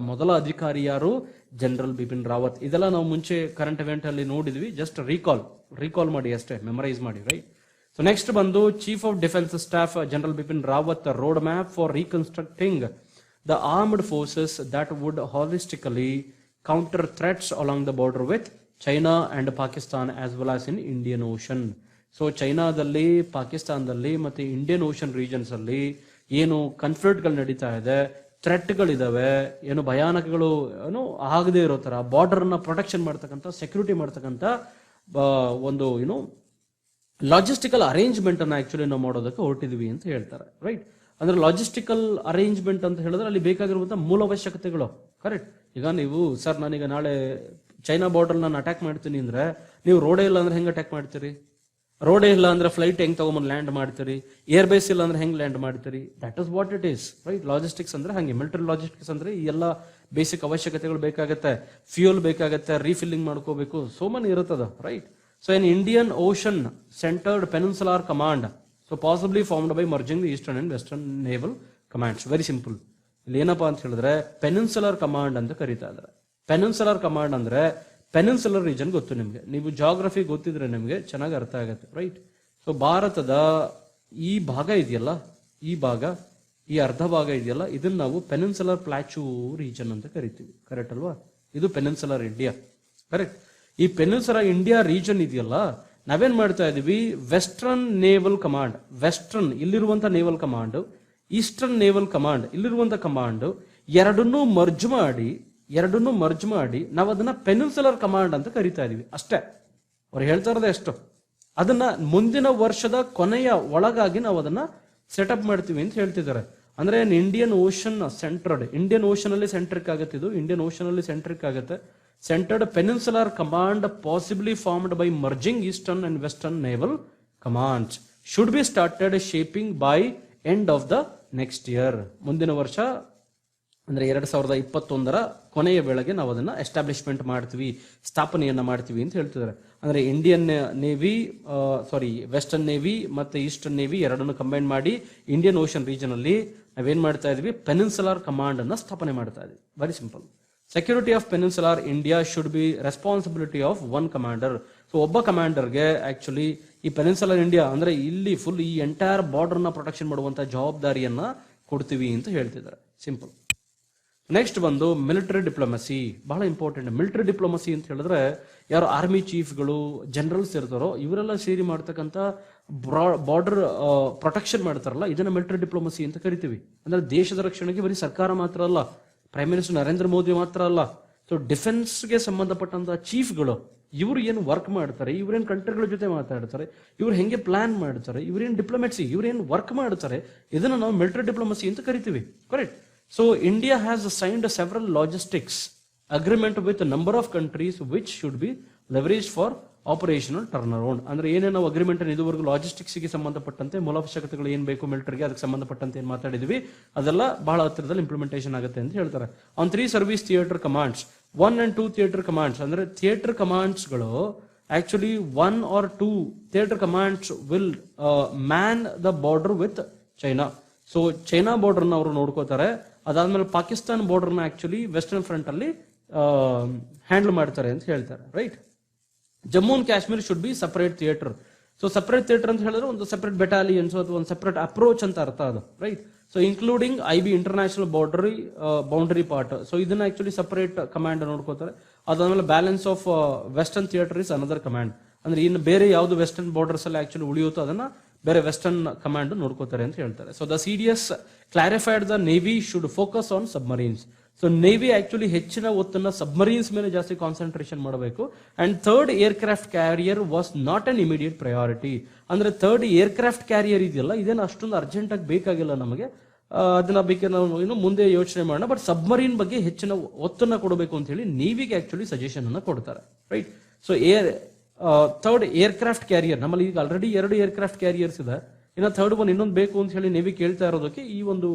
ಮೊದಲ ಅಧಿಕಾರಿ ಯಾರು? ಜನರಲ್ ಬಿಪಿನ್ ರಾವತ್. ಇದೆಲ್ಲ ನಾವು ಮುಂಚೆ ಕರೆಂಟ್ ಇವೆಂಟ್ ಅಲ್ಲಿ ನೋಡಿದ್ವಿ, ಜಸ್ಟ್ ರೀಕಾಲ್ ಮಾಡಿ ಅಷ್ಟೇ, ಮೆಮರೈಸ್ ಮಾಡಿ, ರೈಟ್. ಸೊ ನೆಕ್ಸ್ಟ್ ಬಂದು chief of defence staff general Bipin Rawat road map for reconstructing the armed forces that would holistically counter threats along the border with China and Pakistan as well as in Indian ocean. So ಚೈನಾದಲ್ಲಿ, ಪಾಕಿಸ್ತಾನದಲ್ಲಿ ಮತ್ತೆ ಇಂಡಿಯನ್ ಓಷನ್ ರೀಜನ್ಸ್ ಅಲ್ಲಿ ಏನು ಕಾನ್ಫ್ಲಿಕ್ಟ್ಗಳು ನಡೀತಾ ಇದೆ, ಥ್ರೆಟ್ಗಳಿದಾವೆ, ಏನು ಭಯಾನಕಗಳು ಆಗದೆ ಇರೋ ತರ ಬಾರ್ಡರ್ ನ ಪ್ರೊಟೆಕ್ಷನ್ ಮಾಡ್ತಕ್ಕಂಥ, ಸೆಕ್ಯೂರಿಟಿ ಮಾಡ್ತಕ್ಕಂಥ ಒಂದು ಲಾಜಿಸ್ಟಿಕಲ್ ಅರೇಂಜ್ಮೆಂಟ್ ಅನ್ನ ಆಕ್ಚುಲಿ ನಾವು ಮಾಡೋದಕ್ಕೆ ಹೊರಟಿದ್ವಿ ಅಂತ ಹೇಳ್ತಾರೆ, ರೈಟ್. ಅಂದ್ರೆ ಲಾಜಿಸ್ಟಿಕಲ್ ಅರೇಂಜ್ಮೆಂಟ್ ಅಂತ ಹೇಳಿದ್ರೆ ಅಲ್ಲಿ ಬೇಕಾಗಿರುವಂತಹ ಮೂಲ ಅವಶ್ಯಕತೆಗಳು, ಕರೆಕ್ಟ್. ಈಗ ನೀವು ಸರ್ ನಾನೀಗ ನಾಳೆ ಚೈನಾ ಬಾರ್ಡರ್ ನಾನು ಅಟ್ಯಾಕ್ ಮಾಡ್ತೀನಿ ಅಂದ್ರೆ ನೀವು ರೋಡೇ ಇಲ್ಲ ಅಂದ್ರೆ ಹೆಂಗ್ ಅಟ್ಯಾಕ್ ಮಾಡ್ತೀರಿ? ರೋಡೇ ಇಲ್ಲ ಅಂದ್ರೆ ಫ್ಲೈಟ್ ಹೆಂಗ್ ತಗೊಂಬಂದು ಲ್ಯಾಂಡ್ ಮಾಡ್ತೀರಿ? ಏರ್ ಬೇಸ್ ಇಲ್ಲ ಅಂದ್ರೆ ಹೆಂಗ್ ಲ್ಯಾಂಡ್ ಮಾಡ್ತೀರಿ? That is what it is, right. Logistics ಅಂದ್ರೆ ಹಂಗೆ, ಮಿಲಿಟರಿ ಲಾಜಿಸ್ಟಿಕ್ಸ್ ಅಂದ್ರೆ ಈ ಎಲ್ಲ ಬೇಸಿಕ್ ಅವಶ್ಯಕತೆಗಳು ಬೇಕಾಗತ್ತೆ, ಫ್ಯೂಯಲ್ ಬೇಕಾಗತ್ತೆ, ರೀಫಿಲ್ಲಿಂಗ್ ಮಾಡ್ಕೋಬೇಕು, ಸೋ ಮನಿ ಇರುತ್ತದ, right. So in Indian ocean centred peninsular command, so possibly formed by merging the eastern and western naval commands. Very simple. ಇಲ್ಲಿ ಏನಪ್ಪಾ ಅಂತ ಹೇಳಿದ್ರೆ ಪೆನಿನ್ಸುಲಾರ್ ಕಮಾಂಡ್ ಅಂತ ಕರೀತಾ ಇದ್ದಾರೆ. ಪೆನಿನ್ಸುಲಾರ್ ಕಮಾಂಡ್ ಅಂದ್ರೆ ಪೆನಿನ್ಸುಲರ್ ರೀಜನ್ ಗೊತ್ತು ನಿಮ್ಗೆ, ನೀವು ಜಾಗ್ರಫಿ ಗೊತ್ತಿದ್ರೆ ನಿಮ್ಗೆ ಚೆನ್ನಾಗಿ ಅರ್ಥ ಆಗುತ್ತೆ, ರೈಟ್. ಸೊ ಭಾರತದ ಈ ಭಾಗ ಇದೆಯಲ್ಲ, ಈ ಅರ್ಧ ಭಾಗ ಇದೆಯಲ್ಲ, ಇದನ್ನ ನಾವು ಪೆನಿನ್ಸುಲರ್ ಪ್ಲಾಚೂ ರೀಜನ್ ಅಂತ ಕರಿತೀವಿ, ಕರೆಕ್ಟ್ ಅಲ್ವಾ? ಇದು ಪೆನಿನ್ಸುಲರ್ ಇಂಡಿಯಾ, ಕರೆಕ್ಟ್. ಈ ಪೆನಿನ್ಸುಲರ್ ಇಂಡಿಯಾ ರೀಜನ್ ಇದೆಯಲ್ಲ, ನಾವೇನ್ ಮಾಡ್ತಾ ಇದೀವಿ, ವೆಸ್ಟರ್ನ್ ನೇವಲ್ ಕಮಾಂಡ್, ವೆಸ್ಟರ್ನ್ ಇಲ್ಲಿರುವಂತ naval command, eastern naval command ಇಲ್ಲಿರುವಂತ ಕಮಾಂಡ್, ಎರಡನ್ನೂ ಮರ್ಜ್ ಮಾಡಿ ನಾವು ಅದನ್ನ ಪೆನಿನ್ಸುಲರ್ ಕಮಾಂಡ್ ಅಂತ ಕರಿತಾ ಇದೀವಿ ಅಷ್ಟೇ. ಅವ್ರು ಹೇಳ್ತಾ ಇರೋದೇ ಅಷ್ಟು. ಅದನ್ನ ಮುಂದಿನ ವರ್ಷದ ಕೊನೆಯ ಒಳಗಾಗಿ ನಾವು ಅದನ್ನ ಸೆಟಪ್ ಮಾಡ್ತೀವಿ ಅಂತ ಹೇಳ್ತಿದ್ದಾರೆ. ಅಂದ್ರೆ Indian ocean centred, Indian ocean ಅಲ್ಲಿ ಸೆಂಟ್ರಿಕ್ ಆಗುತ್ತೆ, ಇದು ಇಂಡಿಯನ್ ಓಷನ್ ಅಲ್ಲಿ ಸೆಂಟ್ರಿಕ್ ಆಗುತ್ತೆ. Centred peninsular command possibly formed by merging eastern and western naval commands should be started shaping by end of the next year. ಮುಂದಿನ ವರ್ಷ ಅಂದ್ರೆ 2021 ಕೊನೆಯ ವೇಳೆಗೆ ನಾವು ಅದನ್ನ ಎಸ್ಟಾಬ್ಲಿಷ್ಮೆಂಟ್ ಮಾಡ್ತೀವಿ, ಸ್ಥಾಪನೆಯನ್ನ ಮಾಡ್ತೀವಿ ಅಂತ ಹೇಳ್ತಿದ್ದಾರೆ. ಅಂದ್ರೆ ಇಂಡಿಯನ್ ನೇವಿ, ವೆಸ್ಟರ್ನ್ ನೇವಿ ಮತ್ತೆ ಈಸ್ಟರ್ನ್ ನೇವಿ ಎರಡನ್ನು ಕಂಬೈನ್ ಮಾಡಿ ಇಂಡಿಯನ್ ಓಷನ್ ರೀಜನ್ ಅಲ್ಲಿ ನಾವೇನ್ ಮಾಡ್ತಾ ಇದೀವಿ, ಪೆನಿನ್ಸುಲಾರ್ ಕಮಾಂಡ್ ಅನ್ನ ಸ್ಥಾಪನೆ ಮಾಡ್ತಾ ಇದೀವಿ. Very simple. Security of peninsular India should be responsibility of one commander. So ಒಬ್ಬ ಕಮಾಂಡರ್ಗೆ ಆಕ್ಚುಲಿ ಈ ಪೆನಿನ್ಸುಲಾರ್ ಇಂಡಿಯಾ ಅಂದ್ರೆ ಇಲ್ಲಿ ಫುಲ್ ಈ ಎಂಟೈರ್ ಬಾರ್ಡರ್ ನ ಪ್ರೊಟೆಕ್ಷನ್ ಮಾಡುವಂತ ಜವಾಬ್ದಾರಿಯನ್ನ ಕೊಡ್ತೀವಿ ಅಂತ ಹೇಳ್ತಿದ್ದಾರೆ. ಸಿಂಪಲ್. ನೆಕ್ಸ್ಟ್ ಬಂದು ಮಿಲಿಟರಿ ಡಿಪ್ಲೊಮಸಿ, ಬಹಳ ಇಂಪಾರ್ಟೆಂಟ್. ಮಿಲಿಟರಿ ಡಿಪ್ಲೊಮಸಿ ಅಂತ ಹೇಳಿದ್ರೆ ಯಾರು ಆರ್ಮಿ ಚೀಫ್ಗಳು, ಜನರಲ್ಸ್ ಇರ್ತಾರೋ ಇವರೆಲ್ಲ ಸೇರಿ ಮಾಡ್ತಕ್ಕಂಥ ಬಾರ್ಡರ್ ಪ್ರೊಟೆಕ್ಷನ್ ಮಾಡ್ತಾರಲ್ಲ, ಇದನ್ನ ಮಿಲಿಟರಿ ಡಿಪ್ಲೊಮಸಿ ಅಂತ ಕರಿತೀವಿ. ಅಂದ್ರೆ ದೇಶದ ರಕ್ಷಣೆಗೆ ಬರೀ ಸರ್ಕಾರ ಮಾತ್ರ ಅಲ್ಲ, ಪ್ರೈಮ್ ಮಿನಿಸ್ಟರ್ ನರೇಂದ್ರ ಮೋದಿ ಮಾತ್ರ ಅಲ್ಲ. ಸೊ ಡಿಫೆನ್ಸ್ಗೆ ಸಂಬಂಧಪಟ್ಟಂತ ಚೀಫ್ಗಳು ಇವ್ರು ಏನು ವರ್ಕ್ ಮಾಡ್ತಾರೆ, ಇವ್ರೇನ್ ಕಂಟ್ರಿಗಳ ಜೊತೆ ಮಾತಾಡ್ತಾರೆ, ಇವ್ರು ಹೆಂಗೆ ಪ್ಲಾನ್ ಮಾಡ್ತಾರೆ, ಇವ್ರೇನ್ ಡಿಪ್ಲೊಮೆಸಿ, ಇವ್ರೇನ್ ವರ್ಕ್ ಮಾಡ್ತಾರೆ, ಇದನ್ನ ನಾವು ಮಿಲಿಟರಿ ಡಿಪ್ಲೊಮಸಿ ಅಂತ ಕರಿತೀವಿ, correct. So India has signed several logistics agreement with a number of countries which should be leveraged for operational turnaround. ಅಂದ್ರೆ ಏನೇನು ನಾವು ಅಗ್ರಿಮೆಂಟ್ ಇದುವರೆಗೂ ಲಾಜಿಸ್ಟಿಕ್ಸ್ ಗೆ ಸಂಬಂಧಪಟ್ಟಂತೆ ಮೂಲವಶ್ಯಕತೆಗಳು ಏನ್ ಬೇಕು ಮಿಲಿಟರಿಗೆ ಅದಕ್ಕೆ ಸಂಬಂಧಪಟ್ಟಂತೆ ಏನ್ ಮಾತಾಡಿದ್ವಿ ಅದೆಲ್ಲ ಬಹಳ ಹತ್ತಿರದಲ್ಲಿ ಇಂಪ್ಲಿಮೆಂಟೇಷನ್ ಆಗುತ್ತೆ ಅಂತ ಹೇಳ್ತಾರೆ. On 3 service theatre commands, 1 and 2 theatre commands, ಅಂದ್ರೆ ಥಿಯೇಟರ್ ಕಮಾಂಡ್ಸ್ ಗಳು actually 1 or 2 theatre commands will man the border with China. So China border ನ ಅವರು ನೋಡ್ಕೋತಾರೆ. ಅದಾದ್ಮೇಲೆ ಪಾಕಿಸ್ತಾನ್ ಬಾರ್ಡರ್ ನ ಆಕ್ಚುಲಿ ವೆಸ್ಟರ್ನ್ ಫ್ರಂಟ್ ಅಲ್ಲಿ ಹ್ಯಾಂಡಲ್ ಮಾಡ್ತಾರೆ ಅಂತ ಹೇಳ್ತಾರೆ, right. Jammu and Kashmir should be separate theatre. So separate theatre ಅಂತ ಹೇಳಿದ್ರೆ ಒಂದು ಸಪರೇಟ್ ಬೆಟಾಲಿಯನ್ಸ್ ಅಥವಾ ಒಂದು ಸಪರೇಟ್ ಅಪ್ರೋಚ್ ಅಂತ ಅರ್ಥ ಅದು, right. So including IB international boundary part. So ಇದನ್ನ ಆಕ್ಚುಲಿ ಸಪರೇಟ್ ಕಮಾಂಡ್ ನೋಡ್ಕೋತಾರೆ. ಅದಾದ್ಮೇಲೆ balance of western theatre is another command. ಅಂದ್ರೆ ಇನ್ನು ಬೇರೆ ಯಾವ್ದು ವೆಸ್ಟರ್ನ್ ಬಾರ್ಡರ್ಸ್ ಅಲ್ಲಿ ಆಕ್ಚುಲಿ ಉಳಿಯುತ್ತೋ ಅದನ್ನ ಬೇರೆ ವೆಸ್ಟರ್ನ್ ಕಮಾಂಡ್ ನೋಡ್ಕೋತಾರೆ ಅಂತ ಹೇಳ್ತಾರೆ. So the CDS clarified the navy should focus on submarines. So navy actually ಹೆಚ್ಚಿನ ಒತ್ತನ್ನ ಸಬ್ಮರೀನ್ಸ್ ಮೇಲೆ ಜಾಸ್ತಿ ಕಾನ್ಸಂಟ್ರೇಷನ್ ಮಾಡಬೇಕು. And third aircraft carrier was not an immediate priority. ಅಂದ್ರೆ ಥರ್ಡ್ ಏರ್ಕ್ರಾಫ್ಟ್ ಕ್ಯಾರಿಯರ್ ಇದೆಯಲ್ಲ, ಇದೇನು ಅಷ್ಟೊಂದು ಅರ್ಜೆಂಟ್ ಆಗಿ ಬೇಕಾಗಿಲ್ಲ ನಮಗೆ, ಅದನ್ನ ಬೇಕಾದ್ರೆ ನಾವು ಇನ್ನು ಮುಂದೆ ಯೋಚನೆ ಮಾಡೋಣ. ಬಟ್ ಸಬ್ಮರೀನ್ ಬಗ್ಗೆ ಹೆಚ್ಚಿನ ಒತ್ತನ್ನ ಕೊಡಬೇಕು ಅಂತ ಹೇಳಿ ನೇವಿಗೆ ಆಕ್ಚುಲಿ ಸಜೆಷನ್ ಅನ್ನ ಕೊಡ್ತಾರೆ, right. So third aircraft carrier, ನಮ್ಮಲ್ಲಿ ಈಗ ಆಲ್ರೆಡಿ 2 ಏರ್ಕ್ರಾಫ್ಟ್ ಕ್ಯಾರಿಯರ್ಸ್ ಇದೆ, ಇನ್ನು ಥರ್ಡ್ ಒನ್ ಇನ್ನೊಂದು ಬೇಕು ಅಂತ ಹೇಳಿ ನೇವಿ ಕೇಳ್ತಾ ಇರೋದಕ್ಕೆ ಈ ಒಂದು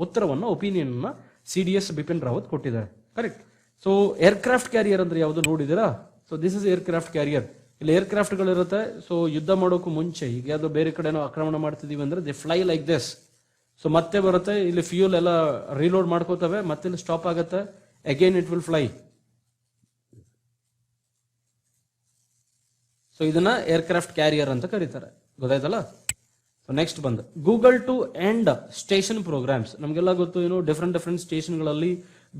ಉತ್ತರವನ್ನ, ಒಪಿನಿಯನ್ ಅನ್ನ CDS ಬಿಪಿನ್ ರಾವತ್ ಕೊಟ್ಟಿದ್ದಾರೆ, ಕರೆಕ್ಟ್. ಸೊ ಏರ್ಕ್ರಾಫ್ಟ್ ಕ್ಯಾರಿಯರ್ ಅಂದ್ರೆ ಯಾವುದು ನೋಡಿದಿರಾ? So this is aircraft carrier. ಇಲ್ಲಿ ಏರ್ಕ್ರಾಫ್ಟ್ ಗಳಿರುತ್ತೆ. ಸೊ ಯುದ್ಧ ಮಾಡೋಕ್ಕೂ ಮುಂಚೆ ಈಗ ಯಾವ್ದೋ ಬೇರೆ ಕಡೆ ನಾವು ಆಕ್ರಮಣ ಮಾಡ್ತಿದೀವಿ ಅಂದ್ರೆ they fly like this. So ಮತ್ತೆ ಬರುತ್ತೆ, ಇಲ್ಲಿ ಫ್ಯೂಲ್ ಎಲ್ಲ ರೀಲೋಡ್ ಮಾಡ್ಕೋತವೆ, ಮತ್ತೆ ಇಲ್ಲಿ ಸ್ಟಾಪ್ ಆಗುತ್ತೆ, again it will fly. So ಇದನ್ನ ಏರ್ಕ್ರಾಫ್ಟ್ ಕ್ಯಾರಿಯರ್ ಅಂತ ಕರೀತಾರೆ, ಗೊತ್ತಾಯ್ತಲ್ಲ. ನೆಕ್ಸ್ಟ್ ಬಂದು Google to end station programmes. ನಮಗೆಲ್ಲ ಗೊತ್ತು, ಡಿಫ್ರೆಂಟ್ ಸ್ಟೇಷನ್ಗಳಲ್ಲಿ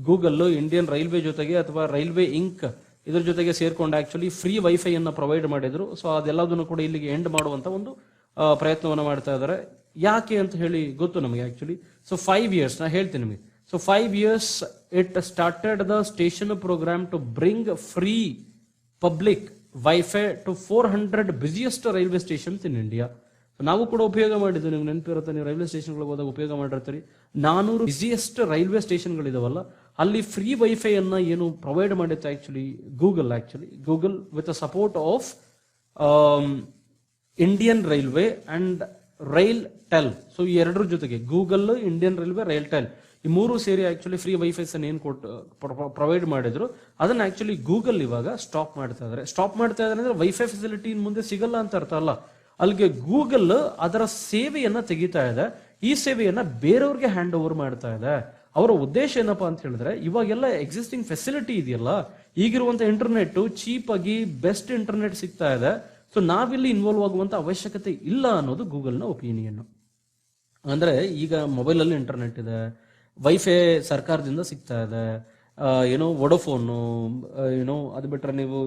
ಗೂಗಲ್ ಇಂಡಿಯನ್ ರೈಲ್ವೆ ಜೊತೆಗೆ ಅಥವಾ ರೈಲ್ವೆ ಇಂಕ್ ಇದ್ರ ಜೊತೆಗೆ ಸೇರ್ಕೊಂಡು ಆಕ್ಚುಲಿ ಫ್ರೀ ವೈಫೈ ಅನ್ನ ಪ್ರೊವೈಡ್ ಮಾಡಿದ್ರು. ಸೊ ಅದೆಲ್ಲದನ್ನು ಕೂಡ ಇಲ್ಲಿಗೆ ಎಂಡ್ ಮಾಡುವಂತ ಒಂದು ಪ್ರಯತ್ನವನ್ನು ಮಾಡ್ತಾ ಇದ್ದಾರೆ. ಯಾಕೆ ಅಂತ ಹೇಳಿ ಗೊತ್ತು ನಮಗೆ ಆಕ್ಚುಲಿ. ಸೊ 5 years ನಾ ಹೇಳ್ತೀನಿ ನಿಮಗೆ. So 5 years it started the station programme to bring free public wifi to 400 busiest railway stations in India. ನಾವು ಕೂಡ ಉಪಯೋಗ ಮಾಡಿದ್ವಿ, ನಿಮ್ಗೆ ನೆನಪಿರುತ್ತೆ, ನೀವು ರೈಲ್ವೆ ಸ್ಟೇಷನ್ಗಳಿಗೆ ಹೋದಾಗ ಉಪಯೋಗ ಮಾಡಿರ್ತೀರಿ. 400 ಬಿಸಿಯೆಸ್ಟ್ ರೈಲ್ವೆ ಸ್ಟೇಷನ್ಗಳಿದಾವಲ್ಲ, ಅಲ್ಲಿ ಫ್ರೀ ವೈಫೈ ಅನ್ನ ಏನು ಪ್ರೊವೈಡ್ ಮಾಡಿತ್ತು actually Google with the support of Indian railway and RailTel. So ಈ ಎರಡರ ಜೊತೆಗೆ Google, Indian railway, rail tell ಈ ಮೂರು ಸೇರಿ ಆಕ್ಚುಲಿ ಫ್ರೀ ವೈಫೈಸ್ ಅನ್ನು ಏನು ಪ್ರೊವೈಡ್ ಮಾಡಿದ್ರು, ಅದನ್ನ ಆಕ್ಚುಲಿ ಗೂಗಲ್ ಇವಾಗ ಸ್ಟಾಪ್ ಮಾಡ್ತಾ ಇದಾರೆ ಅಂದ್ರೆ ವೈಫೈ ಫೆಸಿಲಿಟಿ ಇನ್ ಮುಂದೆ ಸಿಗಲ್ಲ ಅಂತ ಅರ್ಥ ಅಲ್ಲ. ಅಲ್ಲಿಗೆ ಗೂಗಲ್ ಅದರ ಸೇವೆಯನ್ನ ತೆಗಿತಾ ಇದೆ, ಈ ಸೇವೆಯನ್ನ ಬೇರೆಯವ್ರಿಗೆ ಹ್ಯಾಂಡ್ ಓವರ್ ಮಾಡ್ತಾ ಇದೆ. ಅವರ ಉದ್ದೇಶ ಏನಪ್ಪಾ ಅಂತ ಹೇಳಿದ್ರೆ, ಇವಾಗೆಲ್ಲ ಎಕ್ಸಿಸ್ಟಿಂಗ್ ಫೆಸಿಲಿಟಿ ಇದೆಯಲ್ಲ, ಈಗಿರುವಂತ ಇಂಟರ್ನೆಟ್ ಚೀಪ್ ಆಗಿ ಬೆಸ್ಟ್ ಇಂಟರ್ನೆಟ್ ಸಿಗ್ತಾ ಇದೆ. ಸೊ ನಾವಿಲ್ಲಿ ಇನ್ವಾಲ್ವ್ ಆಗುವಂತ ಅವಶ್ಯಕತೆ ಇಲ್ಲ ಅನ್ನೋದು ಗೂಗಲ್ನ ಒಪಿನಿಯನ್. ಅಂದ್ರೆ ಈಗ ಮೊಬೈಲ್ ಅಲ್ಲಿ ಇಂಟರ್ನೆಟ್ ಇದೆ, ವೈಫೈ ಸರ್ಕಾರದಿಂದ ಸಿಗ್ತಾ ಇದೆ, ವೊಡೋಫೋನು, ಅದು ಬಿಟ್ರೆ ನೀವು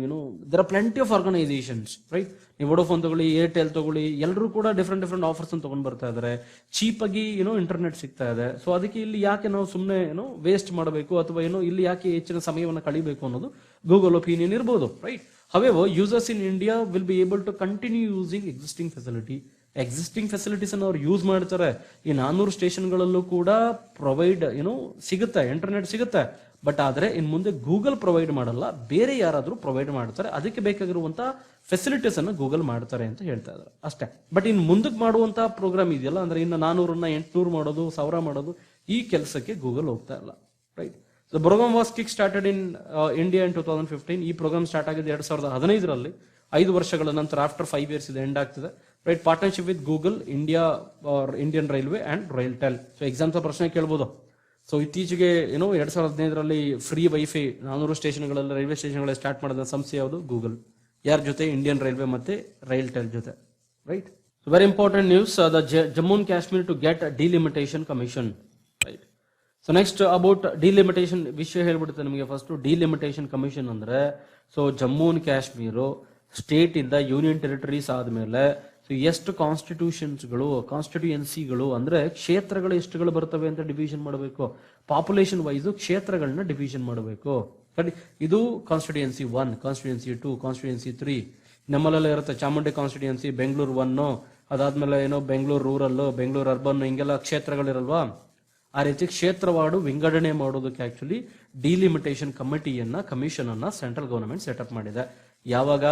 there are plenty of organisations, right. ನೀವು ವೊಡೋಫೋನ್ ತಗೊಳ್ಳಿ, ಏರ್ಟೆಲ್ ತಗೊಳ್ಳಿ, ಎಲ್ಲರೂ ಕೂಡ ಡಿಫ್ರೆಂಟ್ ಆಫರ್ಸ್ ತಗೊಂಡ್ ಬರ್ತಾ ಇದಾರೆ, ಚೀಪ್ ಆಗಿ ಇಂಟರ್ನೆಟ್ ಸಿಗ್ತಾ ಇದೆ. ಸೊ ಅದಕ್ಕೆ ಇಲ್ಲಿ ಯಾಕೆ ನಾವು ಸುಮ್ಮನೆ ವೇಸ್ಟ್ ಮಾಡಬೇಕು, ಅಥವಾ ಇಲ್ಲಿ ಯಾಕೆ ಹೆಚ್ಚಿನ ಸಮಯವನ್ನು ಕಳಿಬೇಕು ಅನ್ನೋದು ಗೂಗಲ್ ಒಪಿನಿಯನ್ ಇರ್ಬೋದು, right. However, users in India will be able to continue using existing facilities ಅನ್ನು ಅವ್ರು ಯೂಸ್ ಮಾಡ್ತಾರೆ. ಈ 400 ಸ್ಟೇಷನ್ಗಳಲ್ಲೂ ಕೂಡ ಪ್ರೊವೈಡ್ ಸಿಗುತ್ತೆ, ಇಂಟರ್ನೆಟ್ ಸಿಗುತ್ತೆ. ಬಟ್ ಆದ್ರೆ ಇನ್ ಮುಂದೆ ಗೂಗಲ್ ಪ್ರೊವೈಡ್ ಮಾಡಲ್ಲ, ಬೇರೆ ಯಾರಾದ್ರೂ ಪ್ರೊವೈಡ್ ಮಾಡ್ತಾರೆ. ಅದಕ್ಕೆ ಬೇಕಾಗಿರುವಂತಹ ಫೆಸಿಲಿಟೀಸ್ ಅನ್ನು ಗೂಗಲ್ ಮಾಡ್ತಾರೆ ಅಂತ ಹೇಳ್ತಾ ಇದ್ದಾರೆ ಅಷ್ಟೇ. ಬಟ್ ಇನ್ ಮುಂದಕ್ಕೆ ಮಾಡುವಂತಹ ಪ್ರೋಗ್ರಾಮ್ ಇದೆಯಲ್ಲ, ಅಂದ್ರೆ ಇನ್ನು 400ನ್ನ 800 ಮಾಡೋದು, 1000 ಮಾಡೋದು, ಈ ಕೆಲಸಕ್ಕೆ ಗೂಗಲ್ ಹೋಗ್ತಾ ಇಲ್ಲ, right. The program was kick-started in India in 2015. ಈ ಪ್ರೋಗ್ರಾಮ್ ಸ್ಟಾರ್ಟ್ ಆಗಿದೆ 2015ರಲ್ಲಿ. 5 ವರ್ಷಗಳ ನಂತರ ಆಫ್ಟರ್ 5 years ಇದು ಎಂಡ್ ಆಗ್ತದೆ, right. Partnership with Google, Indian railway and RailTel. So exams ಪ್ರಶ್ನೆ ಕೇಳ್ಬೋದು. ಸೊ ಇತ್ತೀಚೆಗೆ 2015ರಲ್ಲಿ ಫ್ರೀ ವೈಫೈ 400 ಸ್ಟೇಷನ್ಗಳಲ್ಲಿ, ರೈಲ್ವೆ ಸ್ಟೇಷನ್ಗಳಲ್ಲಿ ಸ್ಟಾರ್ಟ್ ಮಾಡಿದ ಸಂಸ್ಥೆ ಯಾವುದು? ಗೂಗಲ್. ಯಾರ ಜೊತೆ? ಇಂಡಿಯನ್ ರೈಲ್ವೆ ಮತ್ತೆ ರೈಲ್ ಟೆಲ್ ಜೊತೆ, right. Very important news, the Jammu and Kashmir to get delimitation commission, right. So next about delimitation ವಿಷಯ ಹೇಳ್ಬಿಡುತ್ತೆ ನಿಮಗೆ. ಫಸ್ಟ್ ಡಿಲಿಮಿಟೇಷನ್ ಕಮಿಷನ್ ಅಂದ್ರೆ, so Jammu and Kashmir state ಇಂದ ಯೂನಿಯನ್ ಟೆರಿಟರೀಸ್ ಆದ್ಮೇಲೆ ಸೊ ಎಷ್ಟು ಕಾನ್ಸ್ಟಿಟ್ಯೂಯೆನ್ಸಿಗಳು ಅಂದ್ರೆ ಕ್ಷೇತ್ರಗಳು ಎಷ್ಟುಗಳು ಬರ್ತವೆ ಅಂತ ಡಿವಿಷನ್ ಮಾಡಬೇಕು. ಪಾಪ್ಯುಲೇಷನ್ ವೈಸ್ ಕ್ಷೇತ್ರಗಳನ್ನ ಡಿವಿಷನ್ ಮಾಡಬೇಕು. ಇದು ಕಾನ್ಸ್ಟಿಟ್ಯೂಯೆನ್ಸಿ 1, ಕಾನ್ಸ್ಟಿಟ್ಯೂಯೆನ್ಸಿ 2, ಕಾನ್ಸ್ಟಿಟ್ಯೂಯೆನ್ಸಿ 3. ನಮ್ಮಲ್ಲೆಲ್ಲ ಇರುತ್ತೆ ಚಾಮುಂಡಿ ಕಾನ್ಸ್ಟಿಟ್ಯೂಯೆನ್ಸಿ, ಬೆಂಗಳೂರು 1, ಅದಾದ್ಮೇಲೆ ಬೆಂಗಳೂರು ರೂರಲ್, ಬೆಂಗಳೂರು ಅರ್ಬನ್, ಹಿಂಗೆಲ್ಲ ಕ್ಷೇತ್ರಗಳಿರಲ್ವಾ. ಆ ರೀತಿ ಕ್ಷೇತ್ರವಾರು ವಿಂಗಡಣೆ ಮಾಡೋದಕ್ಕೆ ಆಕ್ಚುಲಿ ಡಿಲಿಮಿಟೇಷನ್ ಕಮಿಷನ್ ಅನ್ನ ಸೆಂಟ್ರಲ್ ಗವರ್ನಮೆಂಟ್ ಸೆಟಪ್ ಮಾಡಿದೆ. ಯಾವಾಗ?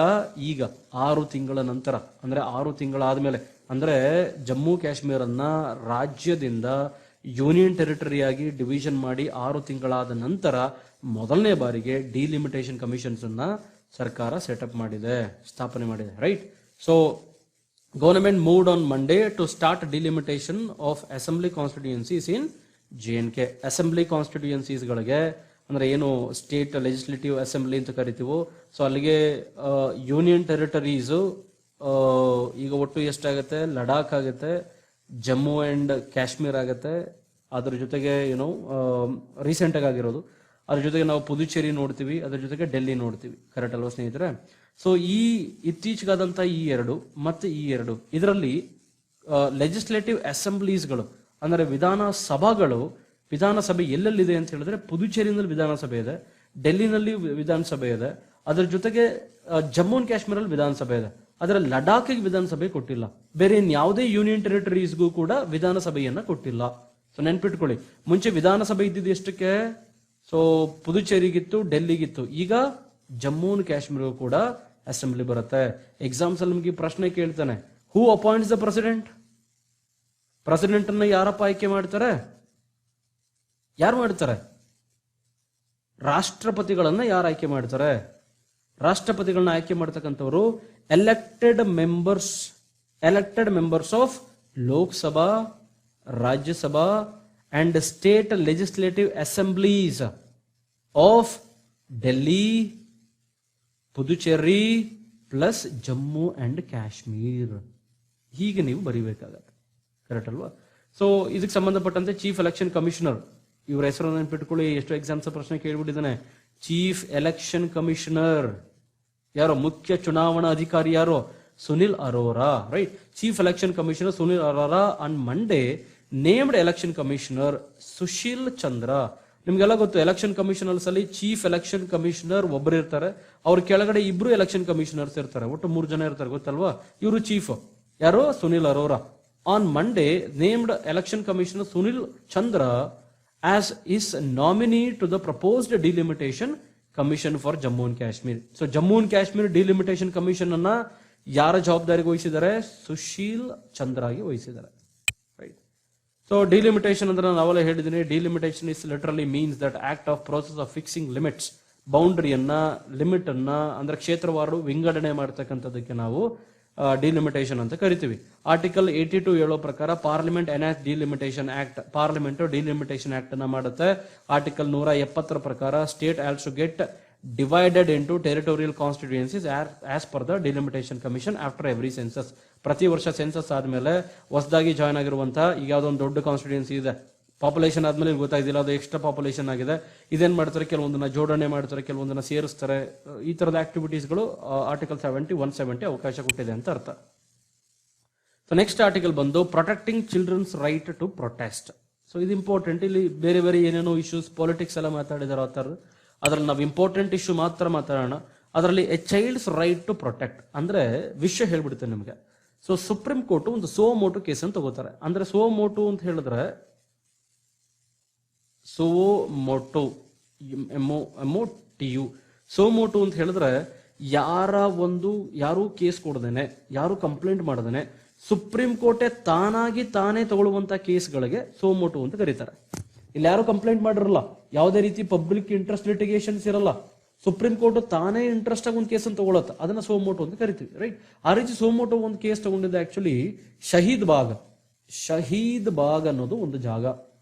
ಈಗ 6 ತಿಂಗಳ ನಂತರ, ಅಂದ್ರೆ 6 ತಿಂಗಳಾದ್ಮೇಲೆ, ಅಂದ್ರೆ ಜಮ್ಮು ಕಾಶ್ಮೀರನ್ನ ರಾಜ್ಯದಿಂದ ಯೂನಿಯನ್ ಟೆರಿಟರಿಯಾಗಿ ಡಿವಿಷನ್ ಮಾಡಿ 6 ತಿಂಗಳಾದ ನಂತರ ಮೊದಲನೇ ಬಾರಿಗೆ ಡಿಲಿಮಿಟೇಷನ್ ಕಮಿಷನ್ಸ್ ಅನ್ನ ಸರ್ಕಾರ ಸೆಟಪ್ ಮಾಡಿದೆ, ಸ್ಥಾಪನೆ ಮಾಡಿದೆ, right. So government moved on Monday to start delimitation of assembly constituencies in JNK. Assembly ಕಾನ್ಸ್ಟಿಟ್ಯೂಯೆನ್ಸೀಸ್ಗಳಿಗೆ ಅಂದ್ರೆ ಏನು ಸ್ಟೇಟ್ ಲೆಜಿಸ್ಲೇಟಿವ್ ಅಸೆಂಬ್ಲಿ ಅಂತ ಕರಿತೀವೋ, ಸೊ ಅಲ್ಲಿಗೆ ಯೂನಿಯನ್ ಟೆರಿಟರೀಸ್ ಈಗ ಒಟ್ಟು ಎಷ್ಟಾಗುತ್ತೆ? ಲಡಾಖ್ ಆಗುತ್ತೆ, ಜಮ್ಮು ಅಂಡ್ ಕಾಶ್ಮೀರ್ ಆಗುತ್ತೆ, ಅದ್ರ ಜೊತೆಗೆ ರೀಸೆಂಟ್ ಆಗಿರೋದು, ಅದ್ರ ಜೊತೆಗೆ ನಾವು ಪುದುಚೇರಿ ನೋಡ್ತೀವಿ, ಅದ್ರ ಜೊತೆಗೆ ಡೆಲ್ಲಿ ನೋಡ್ತೀವಿ, ಕರೆಕ್ಟ್ ಅಲ್ವಾ ಸ್ನೇಹಿತರೆ? ಸೊ ಈ ಇತ್ತೀಚೆಗಾದಂತ ಈ 2 ಮತ್ತೆ ಈ 2 ಇದರಲ್ಲಿ ಲೆಜಿಸ್ಲೇಟಿವ್ ಅಸೆಂಬ್ಲೀಸ್ಗಳು ಅಂದ್ರೆ ವಿಧಾನ ಸಭಾಗಳು ವಿಧಾನಸಭೆ ಎಲ್ಲೆಲ್ಲಿದೆ ಅಂತ ಹೇಳಿದ್ರೆ ಪುದುಚೇರಿನಲ್ಲಿ ವಿಧಾನಸಭೆ ಇದೆ, ಡೆಲ್ಲಿನಲ್ಲಿ ವಿಧಾನಸಭೆ ಇದೆ, ಅದರ ಜೊತೆಗೆ ಜಮ್ಮು ಅಂಡ್ ಕಾಶ್ಮೀರಲ್ಲಿ ವಿಧಾನಸಭೆ ಇದೆ. ಅದರ ಲಡಾಖ್ಗೆ ವಿಧಾನಸಭೆ ಕೊಟ್ಟಿಲ್ಲ. ಬೇರೆ ಯಾವುದೇ ಯೂನಿಯನ್ ಟೆರಿಟರೀಸ್ಗೂ ಕೂಡ ವಿಧಾನಸಭೆಯನ್ನ ಕೊಟ್ಟಿಲ್ಲ. ಸೊ ನೆನ್ಪಿಟ್ಕೊಳ್ಳಿ, ಮುಂಚೆ ವಿಧಾನಸಭೆ ಇದ್ದಿದ್ದು ಎಷ್ಟಕ್ಕೆ? ಸೊ ಪುದುಚೇರಿಗಿತ್ತು, ಡೆಲ್ಲಿಗಿತ್ತು. ಈಗ ಜಮ್ಮು ಅಂಡ್ ಕಾಶ್ಮೀರಗೂ ಕೂಡ ಅಸೆಂಬ್ಲಿ ಬರುತ್ತೆ. ಎಕ್ಸಾಮ್ಸ್ ಅಲ್ಲಿ ನಿಮಗೆ ಪ್ರಶ್ನೆ ಕೇಳ್ತಾನೆ, ಹೂ ಅಪಾಯಿಂಟ್ಸ್ ದ ಪ್ರೆಸಿಡೆಂಟ್? ಪ್ರೆಸಿಡೆಂಟ್ ಅನ್ನ ಯಾರಪ್ಪ ಆಯ್ಕೆ ಮಾಡ್ತಾರೆ? ಯಾರು ಮಾಡ್ತಾರೆ? ರಾಷ್ಟ್ರಪತಿಗಳನ್ನ ಯಾರು ಆಯ್ಕೆ ಮಾಡ್ತಾರೆ? ರಾಷ್ಟ್ರಪತಿಗಳನ್ನ ಆಯ್ಕೆ ಮಾಡ್ತಕ್ಕಂಥವ್ರು elected members of Lok Sabha, Rajya Sabha and state legislative assemblies of Delhi, Puducherry plus Jammu and Kashmir. ಹೀಗೆ ನೀವು ಬರೀಬೇಕಾಗತ್ತೆ. ಕರೆಕ್ಟ್ ಅಲ್ವಾ? ಸೊ ಇದಕ್ಕೆ ಸಂಬಂಧಪಟ್ಟಂತೆ ಚೀಫ್ ಎಲೆಕ್ಷನ್ ಕಮಿಷನರ್, ಇವ್ರ ಹೆಸರು ನೆನ್ಪಿಟ್ಕೊಳ್ಳಿ. ಎಷ್ಟು ಎಕ್ಸಾಮ್ಸ್ ಪ್ರಶ್ನೆ ಕೇಳ್ಬಿಟ್ಟಿದ್ದಾನೆ. ಚೀಫ್ ಎಲೆಕ್ಷನ್ ಕಮಿಷನರ್ ಯಾರೋ? ಮುಖ್ಯ ಚುನಾವಣಾ ಅಧಿಕಾರಿ ಯಾರು? Sunil Arora, right? Chief election commissioner Sunil Arora on Monday named election commissioner Sushil Chandra. ನಿಮ್ಗೆಲ್ಲ ಗೊತ್ತು, ಎಲೆಕ್ಷನ್ ಕಮಿಷನರ್ಸ್ ಅಲ್ಲಿ ಚೀಫ್ ಎಲೆಕ್ಷನ್ ಕಮಿಷನರ್ ಒಬ್ಬರು ಇರ್ತಾರೆ, ಅವ್ರ ಕೆಳಗಡೆ ಇಬ್ರು ಎಲೆಕ್ಷನ್ ಕಮಿಷನರ್ಸ್ ಇರ್ತಾರೆ, ಒಟ್ಟು 3 ಜನ ಇರ್ತಾರೆ, ಗೊತ್ತಲ್ವಾ? ಇವರು ಚೀಫ್ ಯಾರು? Sunil Arora. On Monday named election commissioner Sunil Chandra as is nominee to the proposed delimitation commission for Jammu and Kashmir. So Jammu and Kashmir delimitation commission ಅನ್ನ ಯಾರ ಜವಾಬ್ದಾರಿಗೆ ವಹಿಸಿದ್ದಾರೆ? ಸುಶೀಲ್ ಚಂದ್ರಾಗಿ ವಹಿಸಿದ್ದಾರೆ, ರೈಟ್? ಸೊ ಡಿಲಿಮಿಟೇಷನ್ ಅಂದ್ರೆ ನಾವೆಲ್ಲ ಹೇಳಿದ್ದೀನಿ, delimitation is literally means that act of process of fixing limits, ಬೌಂಡ್ರಿಯನ್ನ, ಲಿಮಿಟ್ ಅನ್ನ ಅಂದ್ರೆ ಕ್ಷೇತ್ರವಾರು ವಿಂಗಡಣೆ ಮಾಡ್ತಕ್ಕಂಥದಕ್ಕೆ ನಾವು ಡಿಲಿಮಿಟೇಷನ್ ಅಂತ ಕರಿತೀವಿ. ಆರ್ಟಿಕಲ್ 82 ಹೇಳೋ ಪ್ರಕಾರ parliament enact delimitation act, parliament delimitation act ಅನ್ನ ಮಾಡುತ್ತೆ. ಆರ್ಟಿಕಲ್ 170 ಪ್ರಕಾರ state also get divided into territorial constituencies as per the delimitation commission after every census. ಪ್ರತಿ ವರ್ಷ ಸೆನ್ಸಸ್ ಆದ್ಮೇಲೆ ಹೊಸದಾಗಿ ಜಾಯ್ನ್ ಆಗಿರುವಂತಹ, ಈಗ ಯಾವ್ದೋ ಒಂದು ದೊಡ್ಡ ಕಾನ್ಸ್ಟಿಟ್ಯೂಯೆನ್ಸಿ ಇದೆ, ಪಾಪ್ಯುಲೇಷನ್ ಆದ್ಮೇಲೆ ಗೊತ್ತಾಗಿಲ್ಲ ಅದು ಎಕ್ಸ್ಟ್ರಾ ಪಾಪ್ಯುಲೇಷನ್ ಆಗಿದೆ, ಇದೇನ್ ಮಾಡ್ತಾರೆ, ಕೆಲವೊಂದನ್ನ ಜೋಡಣೆ ಮಾಡ್ತಾರೆ, ಕೆಲವೊಂದನ್ನ ಸೇರಿಸ್ತಾರೆ. ಈ ತರದ ಆಕ್ಟಿವಿಟೀಸ್ಗಳು ಆರ್ಟಿಕಲ್ 170 ಅವಕಾಶ ಕೊಟ್ಟಿದೆ ಅಂತ ಅರ್ಥ. ಸೊ ನೆಕ್ಸ್ಟ್ ಆರ್ಟಿಕಲ್ ಬಂದು protecting children's right to protest. So ಇದು ಇಂಪಾರ್ಟೆಂಟ್. ಇಲ್ಲಿ ಬೇರೆ ಬೇರೆ ಏನೇನೋ ಇಶ್ಯೂಸ್, ಪಾಲಿಟಿಕ್ಸ್ ಎಲ್ಲ ಮಾತಾಡಿದಾರೆ ಆತರ, ಅದ್ರಲ್ಲಿ ನಾವು ಇಂಪಾರ್ಟೆಂಟ್ ಇಶ್ಯೂ ಮಾತ್ರ ಮಾತಾಡೋಣ. ಅದರಲ್ಲಿ a child's right to protect ಅಂದ್ರೆ ವಿಷಯ ಹೇಳ್ಬಿಡ್ತೇನೆ ನಿಮಗೆ. ಸೊ ಸುಪ್ರೀಂ ಕೋರ್ಟ್ ಒಂದು ಸೋ ಮೋಟು ಕೇಸ್ ಅಂತ ತಗೋತಾರೆ. ಅಂದ್ರೆ ಸೋ ಮೋಟು ಅಂತ ಹೇಳಿದ್ರೆ ಸೋಮೋಟು ಅಂತ ಹೇಳಿದ್ರೆ ಯಾರು ಕೇಸ್ ಕೊಡದೇನೆ, ಯಾರು ಕಂಪ್ಲೇಂಟ್ ಮಾಡದೇನೆ ಸುಪ್ರೀಂ ಕೋರ್ಟೇ ತಾನೇ ತಗೊಳ್ಳುವಂತ ಕೇಸ್ಗಳಿಗೆ ಸೋಮೋಟು ಅಂತ ಕರೀತಾರೆ. ಇಲ್ಲಿ ಯಾರು ಕಂಪ್ಲೇಂಟ್ ಮಾಡಿರಲ್ಲ, ಯಾವುದೇ ರೀತಿ ಪಬ್ಲಿಕ್ ಇಂಟ್ರೆಸ್ಟ್ ಲಿಟಿಗೇಷನ್ಸ್ ಇರಲ್ಲ, ಸುಪ್ರೀಂ ಕೋರ್ಟ್ ತಾನೇ ಇಂಟ್ರೆಸ್ಟ್ ಆಗಿ ಒಂದು ಕೇಸ್ ಅನ್ನು ತಗೊಳತ್ತ, ಅದನ್ನ ಸೋಮೋಟು ಅಂತ ಕರಿತೀವಿ, ರೈಟ್? ಆ ರೀತಿ ಸೋಮೋಟು ಒಂದು ಕೇಸ್ ತಗೊಂಡಿದ್ದೆ ಆಕ್ಚುಲಿ ಶಹೀದ್ ಬಾಗ್ ಅನ್ನೋದು ಒಂದು ಜಾಗ.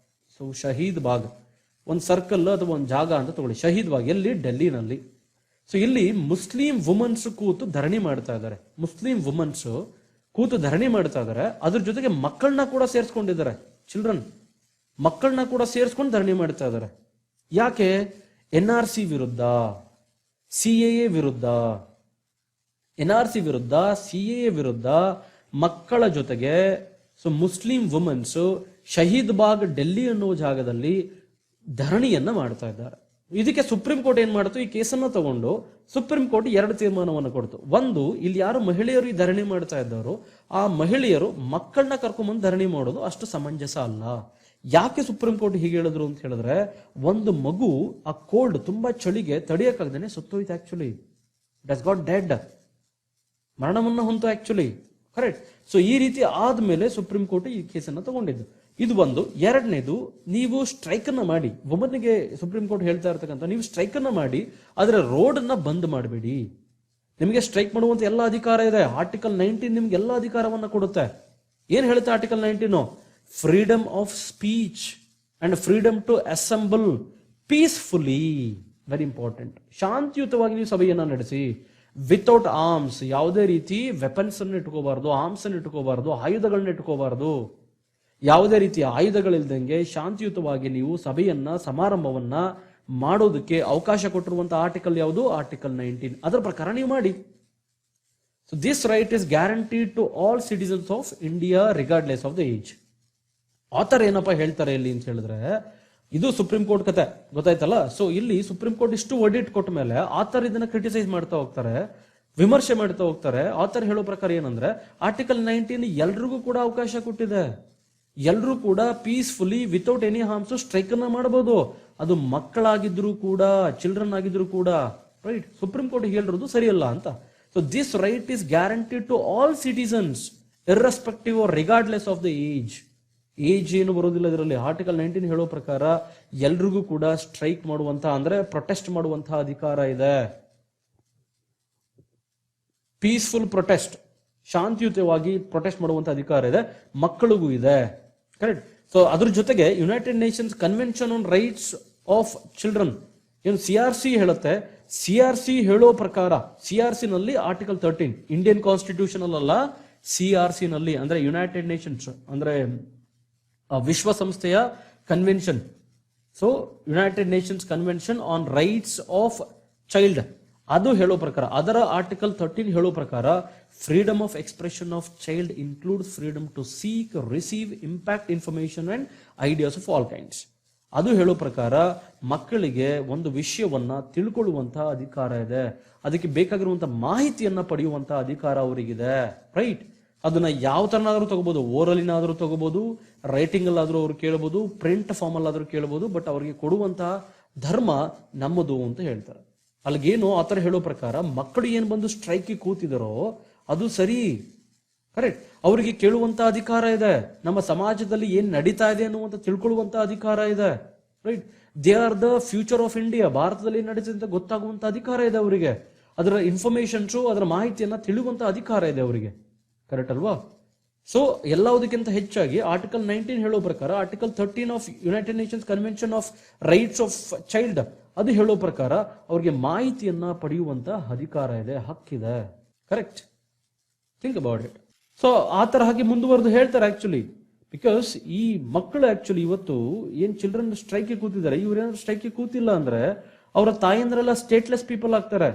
ಸೊ ಶಹೀದ್ ಬಾಗ್ ಒಂದು ಸರ್ಕಲ್ ಅಥವಾ ಒಂದು ಜಾಗ ಅಂತ ತಗೊಳ್ಳಿ. ಶಹೀದ್ ಬಾಗ್ ಎಲ್ಲಿ? ಡೆಲ್ಲಿನಲ್ಲಿ. ಸೊ ಇಲ್ಲಿ ಮುಸ್ಲಿಂ ವುಮನ್ಸ್ ಕೂತು ಧರಣಿ ಮಾಡ್ತಾ ಇದ್ದಾರೆ. ಅದ್ರ ಜೊತೆಗೆ ಮಕ್ಕಳನ್ನ ಕೂಡ ಸೇರಿಸ್ಕೊಂಡಿದ್ದಾರೆ. ಮಕ್ಕಳನ್ನ ಕೂಡ ಸೇರಿಸ್ಕೊಂಡು ಧರಣಿ ಮಾಡ್ತಾ ಇದ್ದಾರೆ. ಯಾಕೆ? NRC ವಿರುದ್ಧ, CAA ವಿರುದ್ಧ ಮಕ್ಕಳ ಜೊತೆಗೆ. ಸೊ ಮುಸ್ಲಿಂ ವುಮನ್ಸ್ ಶಹೀದ್ ಬಾಗ್ ಡೆಲ್ಲಿ ಅನ್ನೋ ಜಾಗದಲ್ಲಿ ಧರಣಿಯನ್ನ ಮಾಡ್ತಾ ಇದ್ದಾರೆ. ಇದಕ್ಕೆ ಸುಪ್ರೀಂ ಕೋರ್ಟ್ ಏನ್ ಮಾಡ್ತು? ಈ ಕೇಸನ್ನ ತಗೊಂಡು ಸುಪ್ರೀಂ ಕೋರ್ಟ್ 2 ತೀರ್ಮಾನವನ್ನು ಕೊಡ್ತು. ಒಂದು, ಇಲ್ಲಿ ಯಾರು ಮಹಿಳೆಯರು ಈ ಧರಣಿ ಮಾಡ್ತಾ ಇದ್ದಾರೋ ಆ ಮಹಿಳೆಯರು ಮಕ್ಕಳನ್ನ ಕರ್ಕೊಂಡ್ಬಂದು ಧರಣಿ ಮಾಡೋದು ಅಷ್ಟು ಸಮಂಜಸ ಅಲ್ಲ. ಯಾಕೆ ಸುಪ್ರೀಂ ಕೋರ್ಟ್ ಹೀಗೆ ಹೇಳಿದ್ರು ಅಂತ ಹೇಳಿದ್ರೆ, ಒಂದು ಮಗು ಆ ಕೋಲ್ಡ್, ತುಂಬಾ ಚಳಿಗೆ ತಡೆಯಕ್ಕಾಗ್ದೇನೆ ಸತ್ತೋಯ್ತು. Actually it has got dead, ಮರಣವನ್ನ ಹೊಂತು ಆಕ್ಚುಲಿ, ಕರೆಕ್ಟ್? ಸೊ ಈ ರೀತಿ ಆದ್ಮೇಲೆ ಸುಪ್ರೀಂ ಕೋರ್ಟ್ ಈ ಕೇಸನ್ನ ತಗೊಂಡಿದ್ದು. ಇದು ಒಂದು. ಎರಡನೇದು, ನೀವು ಸ್ಟ್ರೈಕ್ ಅನ್ನ ಮಾಡಿ, ವುಮನ್ಗೆ ಸುಪ್ರೀಂ ಕೋರ್ಟ್ ಹೇಳ್ತಾ ಇರ್ತಕ್ಕಂಥ, ನೀವು ಸ್ಟ್ರೈಕ್ ಅನ್ನ ಮಾಡಿ ಆದ್ರೆ ರೋಡ್ ಅನ್ನ ಬಂದ್ ಮಾಡಬೇಡಿ. ನಿಮಗೆ ಸ್ಟ್ರೈಕ್ ಮಾಡುವಂತ ಎಲ್ಲ ಅಧಿಕಾರ ಇದೆ. ಆರ್ಟಿಕಲ್ 19 ನಿಮ್ಗೆ ಎಲ್ಲ ಅಧಿಕಾರವನ್ನ ಕೊಡುತ್ತೆ. ಏನ್ ಹೇಳುತ್ತೆ article 19? Freedom of speech and freedom to assemble peacefully, very important. ಶಾಂತಿಯುತವಾಗಿ ನೀವು ಸಭೆಯನ್ನ ನಡೆಸಿ, ವಿತೌಟ್ ಆರ್ಮ್ಸ್, ಯಾವುದೇ ರೀತಿ ವೆಪನ್ಸ್ ಅನ್ನು ಇಟ್ಕೋಬಾರ್ದು, ಆರ್ಮ್ಸ್ ಅನ್ನು ಇಟ್ಕೋಬಾರ್ದು, ಆಯುಧಗಳನ್ನ ಇಟ್ಕೋಬಾರ್ದು. ಯಾವುದೇ ರೀತಿಯ ಆಯುಧಗಳಿಲ್ದಂಗೆ ಶಾಂತಿಯುತವಾಗಿ ನೀವು ಸಭೆಯನ್ನ, ಸಮಾರಂಭವನ್ನ ಮಾಡೋದಕ್ಕೆ ಅವಕಾಶ ಕೊಟ್ಟಿರುವಂತಹ ಆರ್ಟಿಕಲ್ ಯಾವುದು? ಆರ್ಟಿಕಲ್ 19. ಅದರ ಪ್ರಕಾರ ನೀವು ಮಾಡಿ. So this right is guaranteed to all citizens of India regardless of the age. Author ಏನಪ್ಪ ಹೇಳ್ತಾರೆ ಇಲ್ಲಿ ಅಂತ ಹೇಳಿದ್ರೆ, ಇದು ಸುಪ್ರೀಂ ಕೋರ್ಟ್ ಕತೆ, ಗೊತ್ತಾಯ್ತಲ್ಲ. ಸೊ ಇಲ್ಲಿ ಸುಪ್ರೀಂ ಕೋರ್ಟ್ ಇಷ್ಟು ವರ್ಡಿಟ್ ಕೊಟ್ಟ ಮೇಲೆ ಆಥರ್ ಇದನ್ನ ಕ್ರಿಟಿಸೈಸ್ ಮಾಡ್ತಾ ಹೋಗ್ತಾರೆ, ವಿಮರ್ಶೆ ಮಾಡ್ತಾ ಹೋಗ್ತಾರೆ. ಆಥರ್ ಹೇಳೋ ಪ್ರಕಾರ ಏನಂದ್ರೆ ಆರ್ಟಿಕಲ್ 19 ಎಲ್ರಿಗೂ ಕೂಡ ಅವಕಾಶ ಕೊಟ್ಟಿದೆ, ಎಲ್ರೂ ಕೂಡ peacefully without any harms strike ಅನ್ನ ಮಾಡಬಹುದು. ಅದು ಮಕ್ಕಳಾಗಿದ್ರು ಕೂಡ, ಚಿಲ್ಡ್ರನ್ ಆಗಿದ್ರು ಕೂಡ, ರೈಟ್. ಸುಪ್ರೀಂ ಕೋರ್ಟ್ ಹೇಳಿರೋದು ಸರಿಯಲ್ಲ ಅಂತ. So this right is guaranteed to all citizens irrespective or regardless of the age ಏನು ಬರೋದಿಲ್ಲ ಇದರಲ್ಲಿ. ಆರ್ಟಿಕಲ್ 19 ಹೇಳೋ ಪ್ರಕಾರ ಎಲ್ರಿಗೂ ಕೂಡ ಸ್ಟ್ರೈಕ್ ಮಾಡುವಂತಹ, ಅಂದ್ರೆ ಪ್ರೊಟೆಸ್ಟ್ ಮಾಡುವಂತಹ ಅಧಿಕಾರ ಇದೆ. ಪೀಸ್ಫುಲ್ ಪ್ರೊಟೆಸ್ಟ್, ಶಾಂತಿಯುತವಾಗಿ ಪ್ರೊಟೆಸ್ಟ್ ಮಾಡುವಂತ ಅಧಿಕಾರ ಇದೆ, ಮಕ್ಕಳಿಗೂ ಇದೆ. ಕರೆಕ್ಟ್. ಸೊ ಅದ್ರ ಜೊತೆಗೆ United Nations convention on rights of children ಏನು CRC ಹೇಳುತ್ತೆ, CRC ಹೇಳೋ ಪ್ರಕಾರ, CRC ನಲ್ಲಿ ಆರ್ಟಿಕಲ್ 13 ಇಂಡಿಯನ್ ಕಾನ್ಸ್ಟಿಟ್ಯೂಷನ್ ಅಲ್ಲ, CRC ನಲ್ಲಿ ಅಂದ್ರೆ ಯುನೈಟೆಡ್ ನೇಷನ್ಸ್ ಅಂದ್ರೆ ವಿಶ್ವಸಂಸ್ಥೆಯ convention. So United Nations convention on rights of child, ಅದು ಹೇಳೋ ಪ್ರಕಾರ, ಅದರ ಆರ್ಟಿಕಲ್ 13 ಹೇಳೋ ಪ್ರಕಾರ freedom of expression of child includes freedom to seek, receive, impact information and ideas of all kinds. ಅದು ಹೇಳೋ ಪ್ರಕಾರ ಮಕ್ಕಳಿಗೆ ಒಂದು ವಿಷಯವನ್ನ ತಿಳ್ಕೊಳ್ಳುವಂತಹ ಅಧಿಕಾರ ಇದೆ, ಅದಕ್ಕೆ ಬೇಕಾಗಿರುವಂತಹ ಮಾಹಿತಿಯನ್ನ ಪಡೆಯುವಂತಹ ಅಧಿಕಾರ ಅವರಿಗಿದೆ, ರೈಟ್. ಅದನ್ನ ಯಾವ ತರನಾದ್ರೂ ತಗೋಬಹುದು, ಓರಲಿನಾದ್ರೂ ತಗೋಬಹುದು, ರೈಟಿಂಗ್ ಅಲ್ಲಾದ್ರೂ ಅವ್ರು ಕೇಳಬಹುದು, ಪ್ರಿಂಟ್ ಫಾರ್ಮ್ ಅಲ್ಲಾದ್ರೂ ಕೇಳಬಹುದು, ಬಟ್ ಅವ್ರಿಗೆ ಕೊಡುವಂತಹ ಧರ್ಮ ನಮ್ಮದು ಅಂತ ಹೇಳ್ತಾರೆ. ಅಲ್ಲಿಗೇನು ಆತರ ಹೇಳೋ ಪ್ರಕಾರ ಮಕ್ಕಳು ಏನ್ ಬಂದು ಸ್ಟ್ರೈಕ್ ಕೂತಿದಾರೋ ಅದು ಸರಿ, ಕರೆಕ್ಟ್. ಅವರಿಗೆ ಕೇಳುವಂತ ಅಧಿಕಾರ ಇದೆ, ನಮ್ಮ ಸಮಾಜದಲ್ಲಿ ಏನ್ ನಡೀತಾ ಇದೆ ಅನ್ನುವಂತ ತಿಳ್ಕೊಳ್ಳುವಂತ ಅಧಿಕಾರ ಇದೆ, right. They are the future of India, ಭಾರತದಲ್ಲಿ ಏನ್ ನಡೀತಿದೆ ಅಂತ ಗೊತ್ತಾಗುವಂತ ಅಧಿಕಾರ ಇದೆ ಅವರಿಗೆ, ಅದರ ಇನ್ಫಾರ್ಮೇಶನ್ಸು, ಅದರ ಮಾಹಿತಿಯನ್ನ ತಿಳಿಯುವಂತ ಅಧಿಕಾರ ಇದೆ ಅವರಿಗೆ, ಕರೆಕ್ಟ್ ಅಲ್ವಾ. ಸೊ ಎಲ್ಲದಕ್ಕಿಂತ ಹೆಚ್ಚಾಗಿ ಆರ್ಟಿಕಲ್ 19 ಹೇಳೋ ಪ್ರಕಾರ article 13 of United Nations convention of rights of child, ಅದು ಹೇಳೋ ಪ್ರಕಾರ ಅವ್ರಿಗೆ ಮಾಹಿತಿಯನ್ನ ಪಡೆಯುವಂತ ಅಧಿಕಾರ ಇದೆ, ಹಕ್ಕಿದೆ, correct. Think about it. So ಆ ತರ ಹಾಗೆ ಮುಂದುವರೆದು ಹೇಳ್ತಾರೆ ಆಕ್ಚುಲಿ, ಬಿಕಾಸ್ ಈ ಮಕ್ಕಳು ಆಕ್ಚುಲಿ ಇವತ್ತು ಏನ್ ಚಿಲ್ಡ್ರನ್ ಸ್ಟ್ರೈಕ್ ಕೂತಿದ್ದಾರೆ, ಇವ್ರೇನಾದ್ರು ಸ್ಟ್ರೈಕ್ ಕೂತಿಲ್ಲ ಅಂದ್ರೆ ಅವರ ತಾಯಂದ್ರೆಲ್ಲ ಸ್ಟೇಟ್ಲೆಸ್ ಪೀಪಲ್ ಆಗ್ತಾರೆ.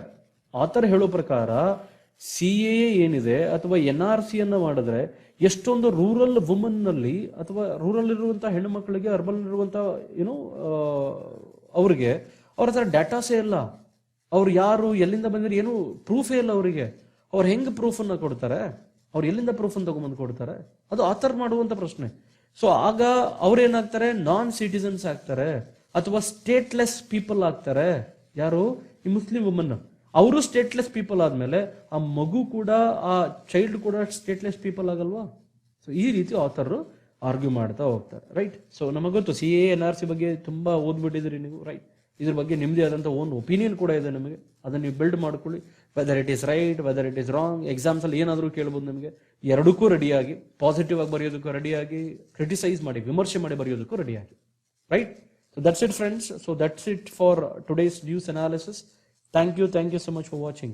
ಆ ತರ ಹೇಳೋ ಪ್ರಕಾರ CAA ಏನಿದೆ ಅಥವಾ NRC ಅನ್ನ ಮಾಡಿದ್ರೆ ಎಷ್ಟೊಂದು ರೂರಲ್ ವುಮನ್ ನಲ್ಲಿ ಅಥವಾ ರೂರಲ್ ಇರುವಂತಹ ಹೆಣ್ಣು ಮಕ್ಕಳಿಗೆ, ಅರ್ಬನ್ ಇರುವಂತಹ ಏನೋ ಅವ್ರಿಗೆ ಅವ್ರ ಹತ್ರ ಡಾಟಾಸೇ ಇಲ್ಲ, ಅವ್ರು ಯಾರು ಎಲ್ಲಿಂದ ಬಂದಿರೋ ಏನು ಪ್ರೂಫೇ ಇಲ್ಲ ಅವರಿಗೆ. ಅವ್ರು ಹೆಂಗ್ ಪ್ರೂಫ್ ಅನ್ನ ಕೊಡ್ತಾರೆ, ಅವ್ರು ಎಲ್ಲಿಂದ ಪ್ರೂಫ್ ಅನ್ನು ತಗೊಂಡ್ಬಂದು ಕೊಡ್ತಾರೆ, ಅದು ಆಥರ್ ಮಾಡುವಂತ ಪ್ರಶ್ನೆ. ಸೊ ಆಗ ಅವ್ರೇನಾಗ್ತಾರೆ, ನಾನ್ ಸಿಟಿಸನ್ಸ್ ಆಗ್ತಾರೆ ಅಥವಾ ಸ್ಟೇಟ್ಲೆಸ್ ಪೀಪಲ್ ಆಗ್ತಾರೆ. ಯಾರು? ಈ ಮುಸ್ಲಿಂ ವುಮನ್, ಅವರು ಸ್ಟೇಟ್ಲೆಸ್ ಪೀಪಲ್ ಆದ್ಮೇಲೆ ಆ ಮಗು ಕೂಡ, ಆ ಚೈಲ್ಡ್ ಕೂಡ ಸ್ಟೇಟ್ಲೆಸ್ ಪೀಪಲ್ ಆಗಲ್ವಾ. ಸೊ ಈ ರೀತಿ ಆಥರ್ ಆರ್ಗ್ಯೂ ಮಾಡ್ತಾ ಹೋಗ್ತಾರೆ, ರೈಟ್. ಸೊ ನಮಗೆ ಗೊತ್ತು CAA NRC ಬಗ್ಗೆ ತುಂಬಾ ಓದ್ಬಿಟ್ಟಿದ್ರಿ ನೀವು, ರೈಟ್. ಇದ್ರ ಬಗ್ಗೆ ನಿಮ್ದೇ ಆದಂತ ಓನ್ ಒಪಿನಿಯನ್ ಕೂಡ ಇದೆ ನಿಮಗೆ, ಅದನ್ನ ನೀವು ಬಿಲ್ಡ್ ಮಾಡ್ಕೊಳ್ಳಿ. Whether it is right, whether it is wrong, exams ಅಲ್ಲಿ ಏನಾದರೂ ಕೇಳ್ಬೋದು ನಿಮಗೆ. ಎರಡಕ್ಕೂ ರೆಡಿಯಾಗಿ, ಪಾಸಿಟಿವ್ ಆಗಿ ಬರೆಯೋದಕ್ಕೂ ರೆಡಿಯಾಗಿ, ಕ್ರಿಟಿಸೈಸ್ ಮಾಡಿ, ವಿಮರ್ಶೆ ಮಾಡಿ ಬರೆಯೋದಕ್ಕೂ ರೆಡಿಯಾಗಿ, right. So that's it friends. So that's it for today's news analysis. Thank you so much for watching.